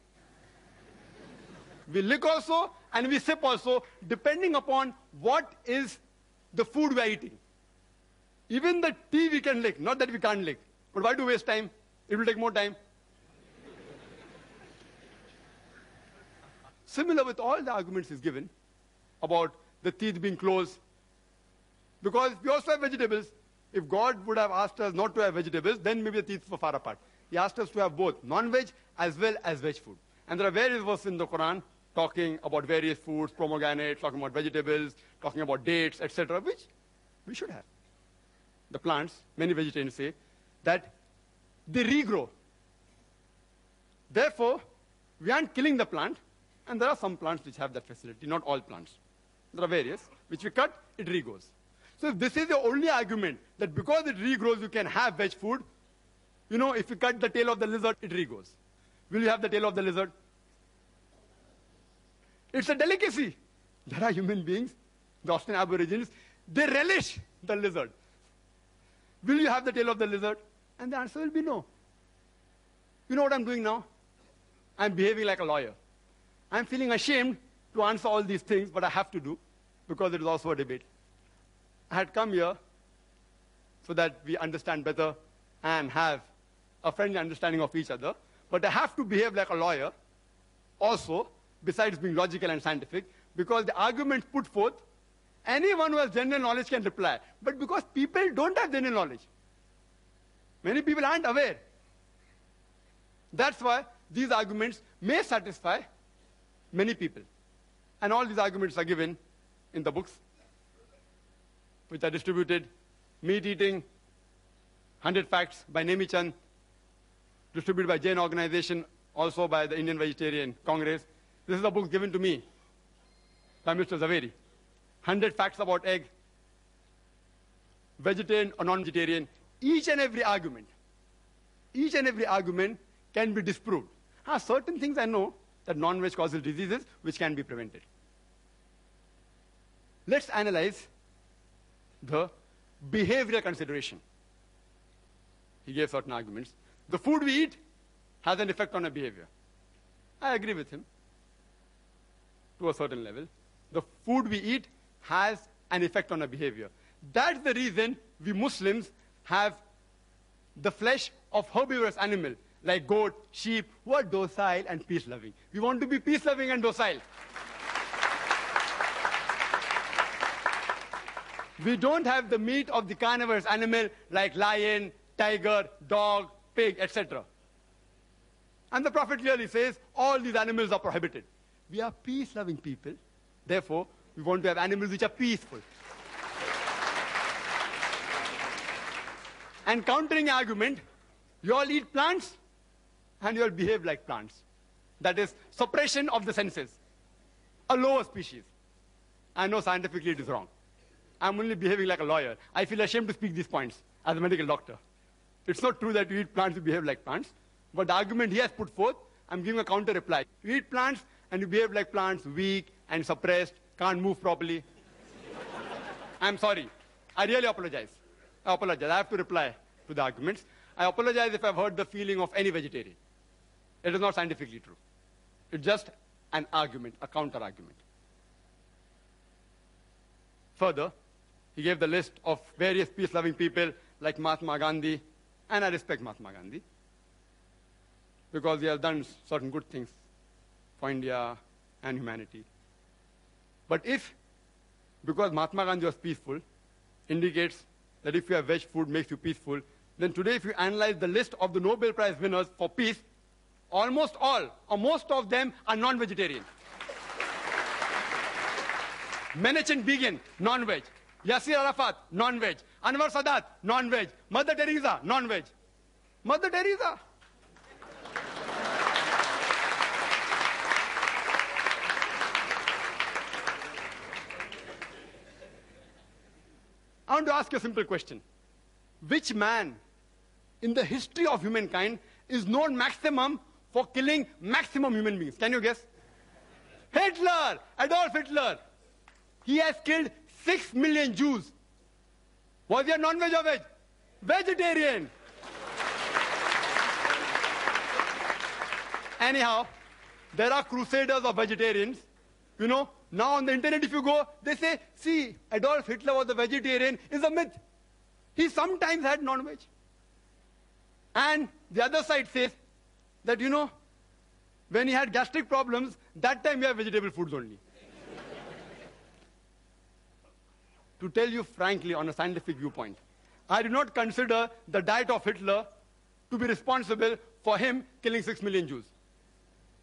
We lick also, and we sip also, depending upon what is the food we are eating. Even the tea we can lick, not that we can't lick. But why do waste time? It will take more time. Similar with all the arguments he's given about the teeth being closed. Because we also have vegetables. If God would have asked us not to have vegetables, then maybe the teeth were far apart. He asked us to have both non-veg as well as veg food. And there are various verses in the Quran talking about various foods, pomegranates, talking about vegetables, talking about dates, etc., which we should have. The plants, many vegetarians say, that they regrow. Therefore, we aren't killing the plant, and there are some plants which have that facility, not all plants. There are various, which we cut, it regrows. So if this is the only argument, that because it regrows, you can have veg food, you know, if you cut the tail of the lizard, it regrows. Will you have the tail of the lizard? It's a delicacy. There are human beings, the Australian Aborigines, they relish the lizard. Will you have the tail of the lizard? And the answer will be no. You know what I'm doing now? I'm behaving like a lawyer. I'm feeling ashamed to answer all these things, but I have to do, because it is also a debate. I had come here so that we understand better and have a friendly understanding of each other, but I have to behave like a lawyer also, besides being logical and scientific, because the arguments put forth, anyone who has general knowledge can reply. But because people don't have general knowledge, many people aren't aware. That's why these arguments may satisfy many people. And all these arguments are given in the books, which are distributed. Meat Eating, 100 Facts by Nemi Chand, distributed by Jain organization, also by the Indian Vegetarian Congress. This is a book given to me by Mr. Zaveri. 100 facts about egg, vegetarian or non-vegetarian. Each and every argument can be disproved. Certain things I know that non-veg causes diseases which can be prevented. Let's analyze the behavioral consideration. He gave certain arguments. The food we eat has an effect on our behavior. I agree with him to a certain level. The food we eat has an effect on our behavior. That's the reason we Muslims have the flesh of herbivorous animal like goat, sheep, who are docile and peace-loving. We want to be peace-loving and docile. We don't have the meat of the carnivorous animal like lion, tiger, dog, pig, etc. And the Prophet clearly says all these animals are prohibited. We are peace-loving people. Therefore, we want to have animals which are peaceful. And countering argument, you all eat plants and you all behave like plants. That is suppression of the senses. A lower species. I know scientifically it is wrong. I'm only behaving like a lawyer. I feel ashamed to speak these points as a medical doctor. It's not true that you eat plants, you behave like plants. But the argument he has put forth, I'm giving a counter reply. You eat plants and you behave like plants, weak and suppressed, can't move properly. I'm sorry. I really apologize. I have to reply to the arguments. I apologize if I've hurt the feeling of any vegetarian. It is not scientifically true. It's just an argument, a counter-argument. Further, he gave the list of various peace-loving people like Mahatma Gandhi, and I respect Mahatma Gandhi because he has done certain good things for India and humanity. But if, because Mahatma Gandhi was peaceful, indicates that if you have veg food makes you peaceful, then today if you analyze the list of the Nobel Prize winners for peace, almost all, or most of them are non-vegetarian. Menachem Begin, non-veg. Yasser Arafat, non-veg. Anwar Sadat, non-veg. Mother Teresa, non-veg. Mother Teresa. I want to ask you a simple question. Which man in the history of humankind is known maximum for killing maximum human beings? Can you guess? Hitler, Adolf Hitler. He has killed 6 million Jews. Was he a non-veg or veg? Vegetarian. Anyhow, there are crusaders of vegetarians. You know, now on the internet if you go, they say, see, Adolf Hitler was a vegetarian is a myth. He sometimes had non-veg. And the other side says that, you know, when he had gastric problems, that time we have vegetable foods only. To tell you frankly, on a scientific viewpoint, I do not consider the diet of Hitler to be responsible for him killing 6 million Jews.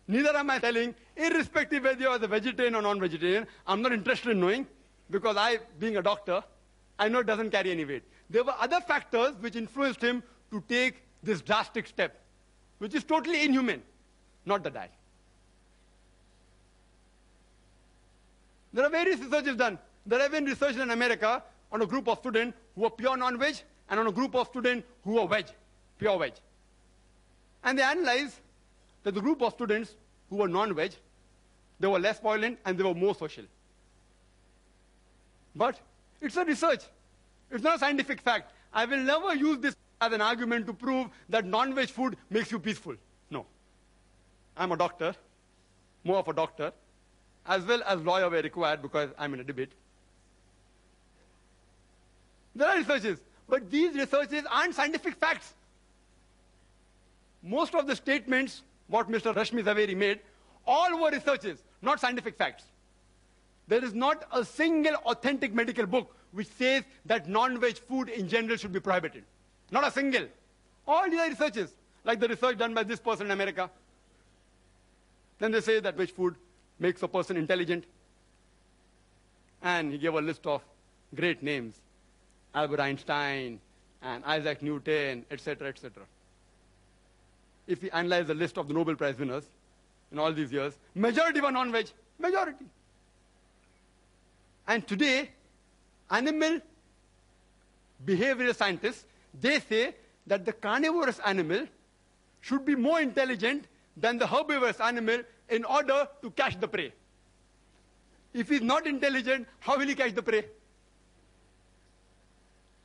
Neither am I telling, irrespective whether you are a vegetarian or non-vegetarian, I'm not interested in knowing, because I, being a doctor, I know it doesn't carry any weight. There were other factors which influenced him to take this drastic step, which is totally inhuman, not the diet. There are various researches done. There have been research in America on a group of students who were pure non-veg and on a group of students who were veg, pure veg. And they analyzed that the group of students who were non-veg, they were less violent and they were more social. But it's a research. It's not a scientific fact. I will never use this as an argument to prove that non-veg food makes you peaceful. No. I'm a doctor, more of a doctor, as well as lawyer were required because I'm in a debate. There are researches, but these researches aren't scientific facts. Most of the statements, what Mr. Rashmi Zaveri made, all were researches, not scientific facts. There is not a single authentic medical book which says that non-veg food in general should be prohibited. Not a single. All these are researches, like the research done by this person in America. Then they say that veg food makes a person intelligent. And he gave a list of great names. Albert Einstein, and Isaac Newton, etc., etc. if we analyze the list of the Nobel Prize winners in all these years, majority were non-veg. Majority. And today, animal behavioral scientists, they say that the carnivorous animal should be more intelligent than the herbivorous animal in order to catch the prey. If he's not intelligent, how will he catch the prey?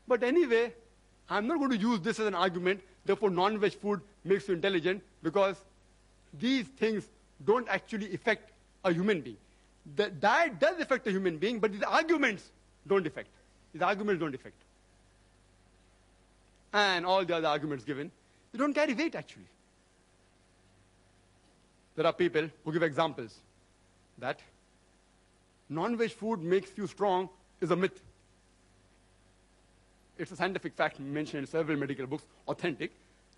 But anyway, I'm not going to use this as an argument, therefore non-veg food makes you intelligent, because these things don't actually affect a human being. The diet does affect a human being, but these arguments don't affect. These arguments don't affect. And all the other arguments given, they don't carry weight actually. There are people who give examples that non-veg food makes you strong is a myth. It's a scientific fact mentioned in several medical books, authentic,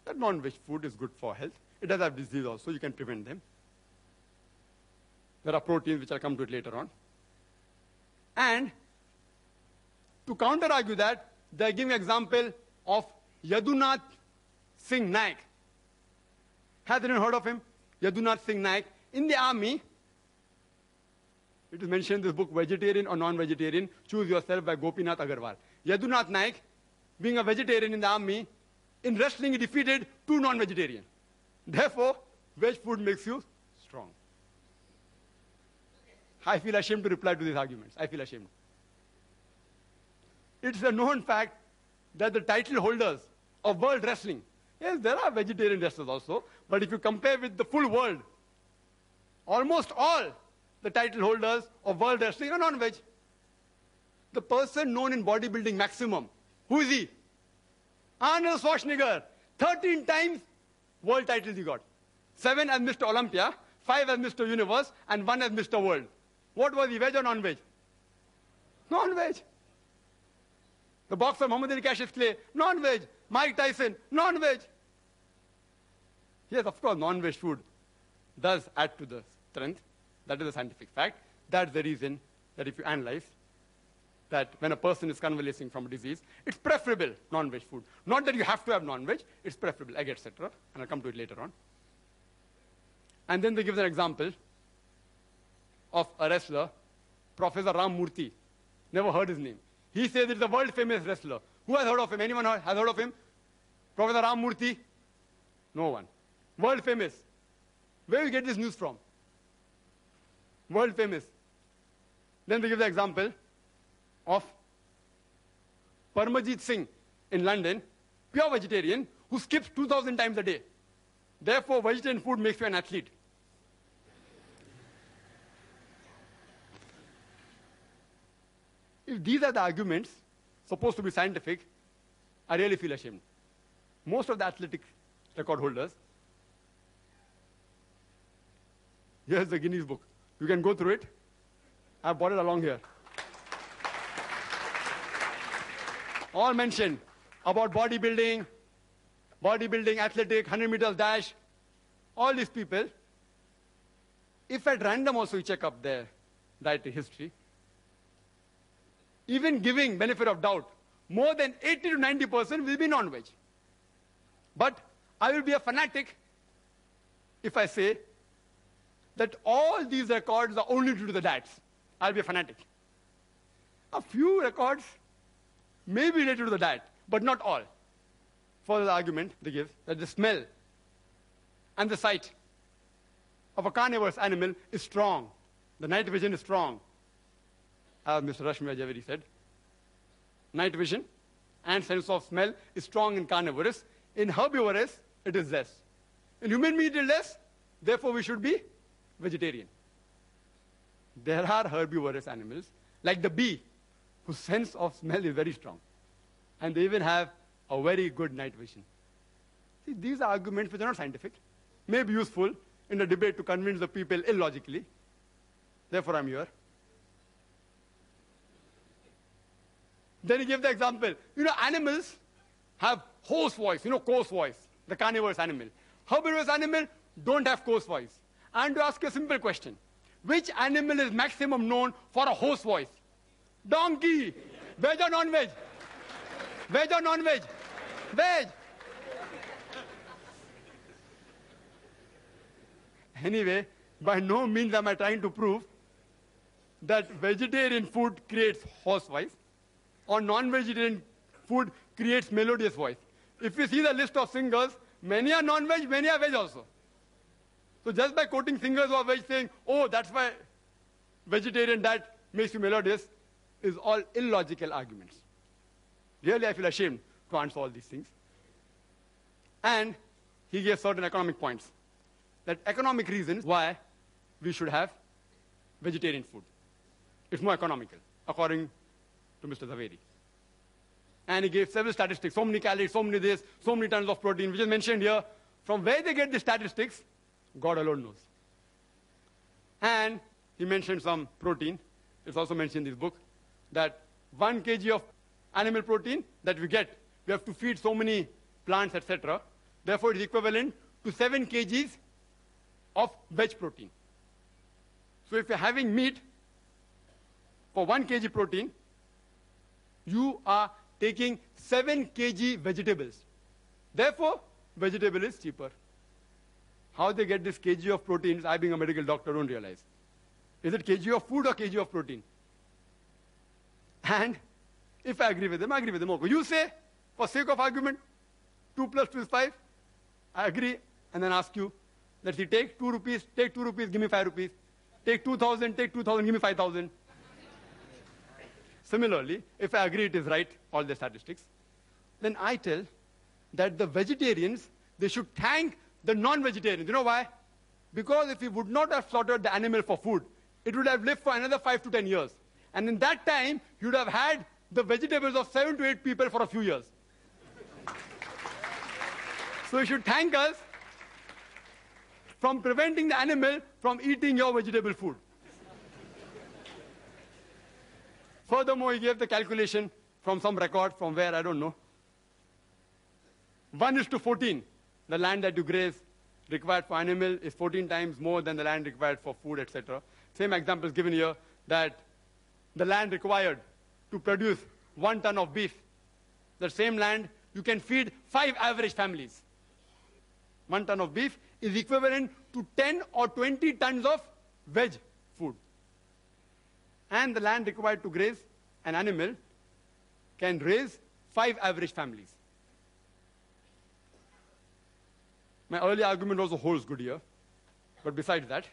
that non-veg food is good for health. It does have disease also, you can prevent them. There are proteins, which I'll come to it later on. And to counter-argue that, they're giving an example of Yadunath Singh Naik. Has anyone heard of him? Yadunath Singh Naik. In the army, it is mentioned in this book, Vegetarian or Non-Vegetarian, Choose Yourself by Gopinath Agarwal. Yadunath Naik, being a vegetarian in the army, in wrestling he defeated 2 non-vegetarians. Therefore, veg food makes you strong. I feel ashamed to reply to these arguments. I feel ashamed. It's a known fact that the title holders of world wrestling, yes, there are vegetarian wrestlers also, but if you compare with the full world, almost all the title holders of world wrestling are non-veg. The person known in bodybuilding maximum, who is he? Arnold Schwarzenegger. 13 times world titles he got. 7 as Mr. Olympia, 5 as Mr. Universe, and 1 as Mr. World. What was he, veg or non-veg? Non-veg. The boxer Muhammad Ali Cassius Clay, non-veg. Mike Tyson, non-veg. Yes, of course, non-veg food does add to the strength. That is a scientific fact. That's the reason that if you analyze that when a person is convalescing from a disease, it's preferable non-veg food. Not that you have to have non-veg, it's preferable, egg, etc. And I'll come to it later on. And then they give an example of a wrestler, Professor Ram Murthy. Never heard his name. He says it's a world-famous wrestler. Who has heard of him? Anyone has heard of him? Professor Ram Murthy? No one. World-famous. Where do you get this news from? World-famous. Then they give the example of Parmajit Singh in London, pure vegetarian, who skips 2,000 times a day. Therefore, vegetarian food makes you an athlete. If these are the arguments supposed to be scientific, I really feel ashamed. Most of the athletic record holders, here's the Guinness book. You can go through it. I've brought it along here. All mentioned about bodybuilding, athletic, 100 meters dash, all these people. If at random also you check up their dietary history, even giving benefit of doubt, more than 80 to 90% will be non-veg. But I will be a fanatic if I say that all these records are only due to the diets. I'll be a fanatic. A few records may be related to the diet, but not all. For the argument they give that the smell and the sight of a carnivorous animal is strong. The night vision is strong. As Mr. Rashmi Javeri said, night vision and sense of smell is strong in carnivorous. In herbivorous, it is less. In human meat, it is less. Therefore, we should be vegetarian. There are herbivorous animals, like the bee, whose sense of smell is very strong. And they even have a very good night vision. See, these are arguments which are not scientific, may be useful in the debate to convince the people illogically. Therefore, I'm here. Then he gave the example. Animals have hoarse voice, coarse voice, the carnivorous animal. Herbivorous animal don't have coarse voice. And to ask you a simple question, which animal is maximum known for a hoarse voice? Donkey. Veg or non-veg? Veg or non-veg? Veg. Anyway, by no means am I trying to prove that vegetarian food creates hoarse voice or non-vegetarian food creates melodious voice. If you see the list of singers, many are non-veg, many are veg also. So just by quoting singers who are veg saying, oh, that's why vegetarian diet makes you melodious, is all illogical arguments. Really, I feel ashamed to answer all these things. And he gave certain economic points. That economic reasons why we should have vegetarian food. It's more economical, according to Mr. Zaveri. And he gave several statistics, so many calories, so many this, so many tons of protein, which is mentioned here. From where they get the statistics, God alone knows. And he mentioned some protein. It's also mentioned in this book that 1 kg of animal protein that we get, we have to feed so many plants, etc. Therefore, it is equivalent to 7 kgs of veg protein. So if you're having meat for 1 kg protein, you are taking 7 kg vegetables. Therefore, vegetable is cheaper. How they get this kg of proteins, I being a medical doctor don't realize. Is it kg of food or kg of protein? And if I agree with them, I agree with them. Okay. You say, for sake of argument, 2 plus 2 is 5. I agree, and then ask you, let's see, take 2 rupees, take 2 rupees, give me 5 rupees. Take 2,000, take 2,000, give me 5,000. Similarly, if I agree it is right, all the statistics, then I tell that the vegetarians, they should thank the non-vegetarians. You know why? Because if we would not have slaughtered the animal for food, it would have lived for another 5 to 10 years. And in that time, you would have had the vegetables of 7 to 8 people for a few years. So you should thank us from preventing the animal from eating your vegetable food. Furthermore, he gave the calculation from some record, from where, I don't know. 1:14, the land that you graze required for animal is 14 times more than the land required for food, etc. Same example is given here, that the land required to produce 1 ton of beef, the same land, you can feed 5 average families. 1 ton of beef is equivalent to 10 or 20 tons of veg food. And the land required to graze an animal can raise 5 average families. My early argument also holds good here. But besides that,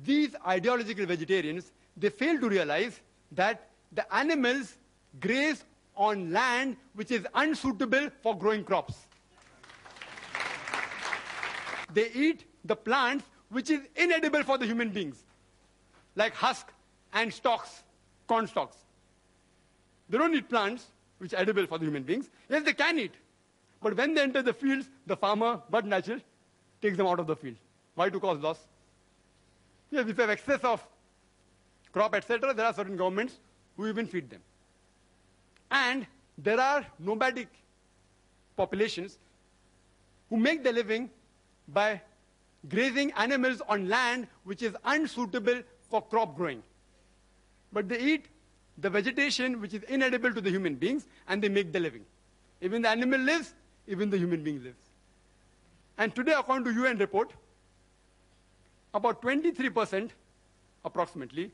these ideological vegetarians, they fail to realize that the animals graze on land which is unsuitable for growing crops. They eat the plants which is inedible for the human beings, like husk and stalks, corn stalks. They don't eat plants which are edible for the human beings. Yes, they can eat. But when they enter the fields, the farmer, but natural, takes them out of the field. Why? To cause loss. Yes, if you have excess of crop, etc., there are certain governments who even feed them. And there are nomadic populations who make their living by grazing animals on land which is unsuitable for crop growing. But they eat the vegetation which is inedible to the human beings, and they make their living. Even the animal lives, even the human being lives. And today, according to UN report, about 23% approximately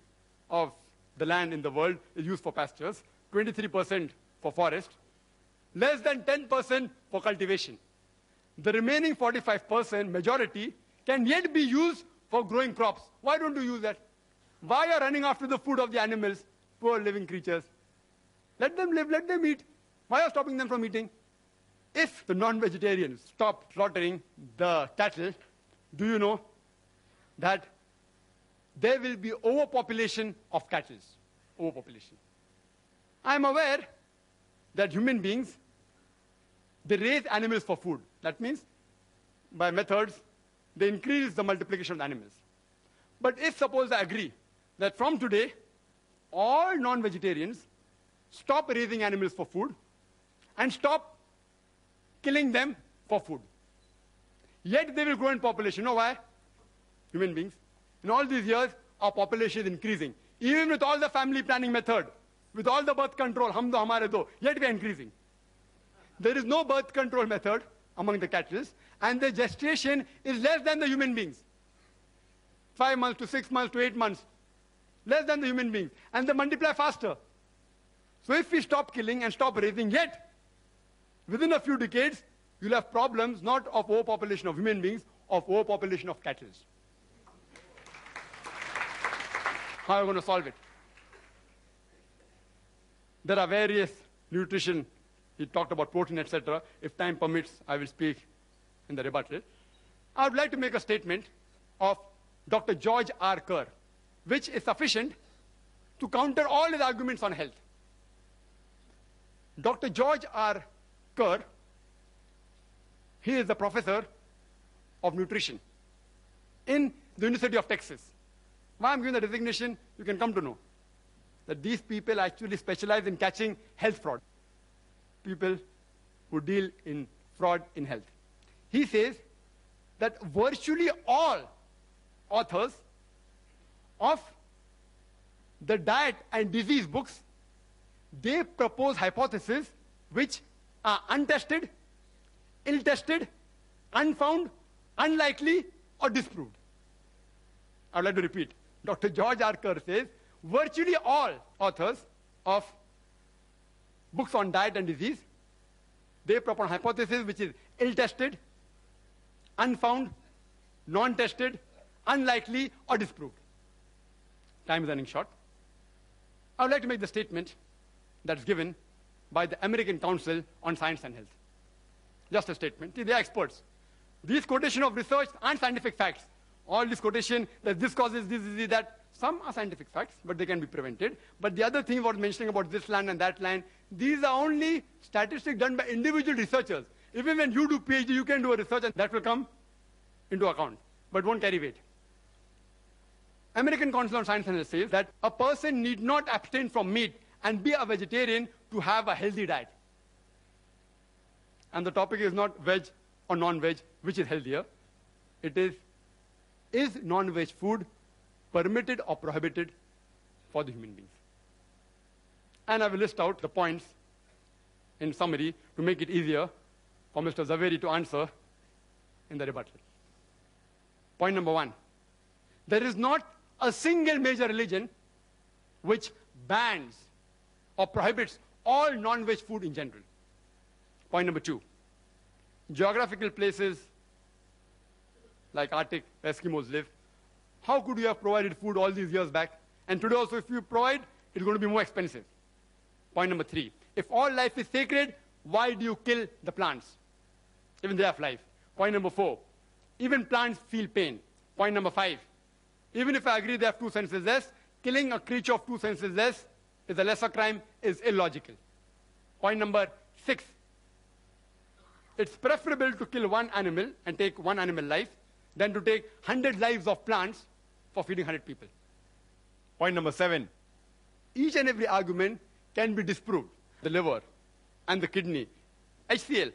of the land in the world is used for pastures, 23% for forest, less than 10% for cultivation. The remaining 45%, majority, can yet be used for growing crops. Why don't you use that? Why are you running after the food of the animals, poor living creatures? Let them live, let them eat. Why are you stopping them from eating? If the non-vegetarians stop slaughtering the cattle, do you know that there will be overpopulation of cattle? Overpopulation. I am aware that human beings, they raise animals for food. That means, by methods, they increase the multiplication of the animals. But if suppose I agree that from today, all non-vegetarians stop raising animals for food and stop killing them for food, yet they will grow in population. You know why? Human beings. In all these years, our population is increasing. Even with all the family planning method, with all the birth control, hum do, hamare do, yet we are increasing. There is no birth control method among the cattle, and the gestation is less than the human beings. 5 months to 6 months to 8 months. Less than the human beings. And they multiply faster. So if we stop killing and stop raising, yet, within a few decades, you'll have problems not of overpopulation of human beings, of overpopulation of cattle. How are we going to solve it? There are various nutrition. He talked about protein, etc. If time permits, I will speak in the rebuttal. I would like to make a statement of Dr. George R. Kerr, which is sufficient to counter all his arguments on health. Dr. George R. Kerr, he is the professor of nutrition in the University of Texas. Why I'm giving the designation, you can come to know that these people actually specialize in catching health fraud. People who deal in fraud in health. He says that virtually all authors of the diet and disease books, they propose hypotheses which are untested, ill-tested, unfound, unlikely, or disproved. I would like to repeat. Dr. George R. Kerr says, virtually all authors of books on diet and disease, they propose hypothesis which is ill-tested, unfound, non-tested, unlikely, or disproved. Time is running short. I would like to make the statement that's given by the American Council on Science and Health. Just a statement. See, they are experts. These quotation of research aren't scientific facts. All this quotation that this causes this, that, some are scientific facts, but they can be prevented. But the other thing about mentioning about this land and that land, these are only statistics done by individual researchers. Even when you do PhD, you can do a research and that will come into account, but won't carry weight. American Council on Science and Health says that a person need not abstain from meat and be a vegetarian to have a healthy diet. And the topic is not veg or non-veg, which is healthier. It is non-veg food permitted or prohibited for the human beings? And I will list out the points in summary to make it easier for Mr. Zaveri to answer in the rebuttal. Point number 1. There is not a single major religion which bans or prohibits all non-veg food in general. Point number 2. Geographical places like Arctic, where Eskimos live, how could you have provided food all these years back? And today also, if you provide, it's going to be more expensive. Point number 3. If all life is sacred, why do you kill the plants? Even they have life. Point number 4. Even plants feel pain. Point number 5. Even if I agree they have 2 senses less, killing a creature of 2 senses less is a lesser crime, is illogical. Point number 6. It's preferable to kill one animal and take one animal life than to take 100 lives of plants for feeding 100 people. Point number 7. Each and every argument can be disproved. The liver and the kidney, HCl.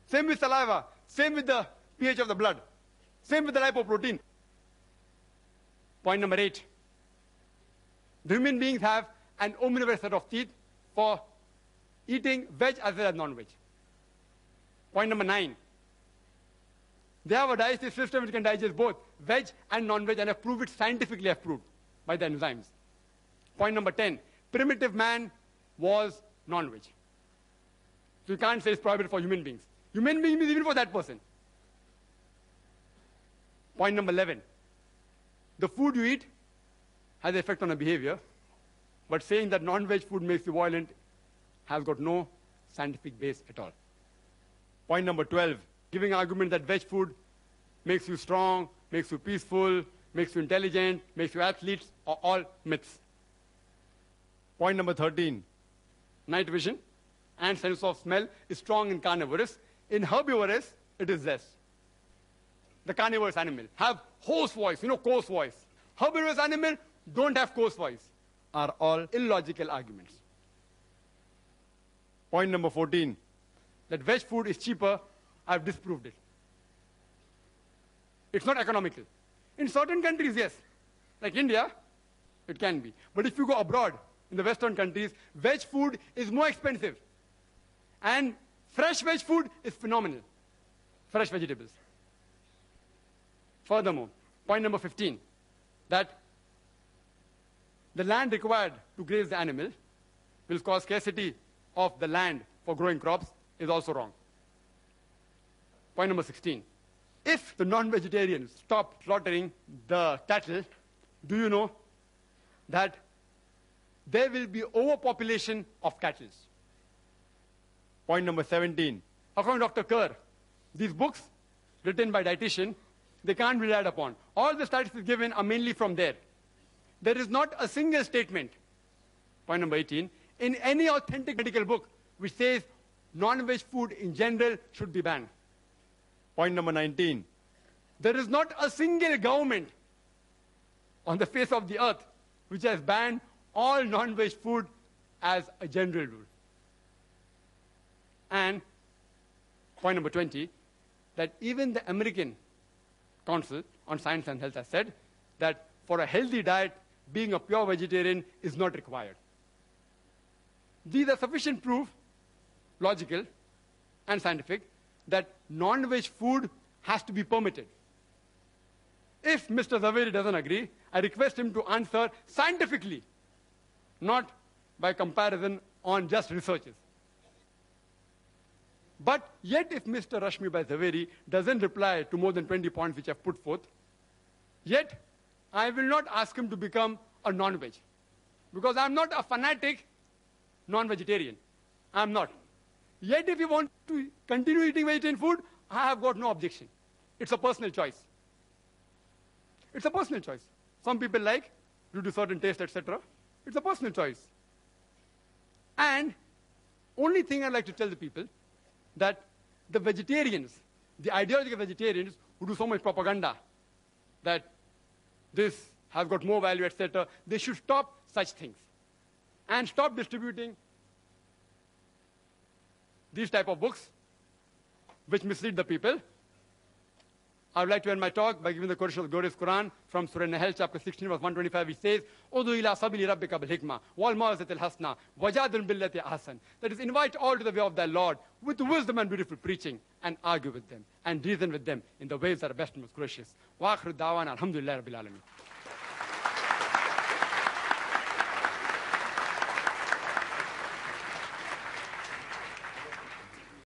Same with saliva. Same with the pH of the blood. Same with the lipoprotein. Point number 8. The human beings have an omnivorous set of teeth for eating veg as well as non-veg. Point number 9. They have a digestive system which can digest both veg and non-veg and have proved it scientifically approved by the enzymes. Point number 10. Primitive man was non-veg. So you can't say it's prohibited for human beings. Human beings is even for that person. Point number 11. The food you eat has an effect on your behavior, but saying that non-veg food makes you violent has got no scientific base at all. Point number 12. Giving argument that veg food makes you strong, makes you peaceful, makes you intelligent, makes you athletes, are all myths. Point number 13. Night vision and sense of smell is strong in carnivorous. In herbivorous, it is less. The carnivorous animal have hoarse voice, coarse voice. Herbivorous animal don't have coarse voice. Are all illogical arguments. Point number 14. That veg food is cheaper, I've disproved it. It's not economical. In certain countries, yes. Like India, it can be. But if you go abroad, in the Western countries, veg food is more expensive. And fresh veg food is phenomenal. fresh vegetables. Furthermore, point number 15, that the land required to graze the animal will cause scarcity of the land for growing crops is also wrong. Point number 16, if the non-vegetarians stop slaughtering the cattle, do you know that there will be overpopulation of cattle? Point number 17. According to Dr. Kerr, these books written by dietitian, they can't be relied upon. All the statistics given are mainly from there. There is not a single statement, point number 18, in any authentic medical book which says non-veg food in general should be banned. Point number 19. There is not a single government on the face of the earth which has banned all non-veg food as a general rule. And point number 20, that even the American Council on Science and Health has said that for a healthy diet, being a pure vegetarian is not required. These are sufficient proof, logical and scientific, that non-veg food has to be permitted. If Mr. Zaveri doesn't agree, I request him to answer scientifically, not by comparison on just researches. But yet if Mr. Rashmi Bhai Zaveri doesn't reply to more than 20 points which I've put forth, yet I will not ask him to become a non-veg. Because I'm not a fanatic non-vegetarian. I'm not. Yet if you want to continue eating vegetarian food, I have got no objection. It's a personal choice. It's a personal choice. Some people like, due to certain taste, etc. It's a personal choice. And only thing I'd like to tell the people, that the vegetarians, the ideological vegetarians who do so much propaganda, that this has got more value, etc., they should stop such things and stop distributing these type of books which mislead the people. I would like to end my talk by giving the quotation of the glorious Quran from Surah Nahl, chapter 16, verse 125, which says, "Udu ila sabili rabbika bil hikmah wal maw'izatil hasana wajadil billati ahsan." That is, invite all to the way of thy Lord with wisdom and beautiful preaching, and argue with them and reason with them in the ways that are best and most gracious. Wa akhiru da'wana alhamdulillahi rabbil alamin.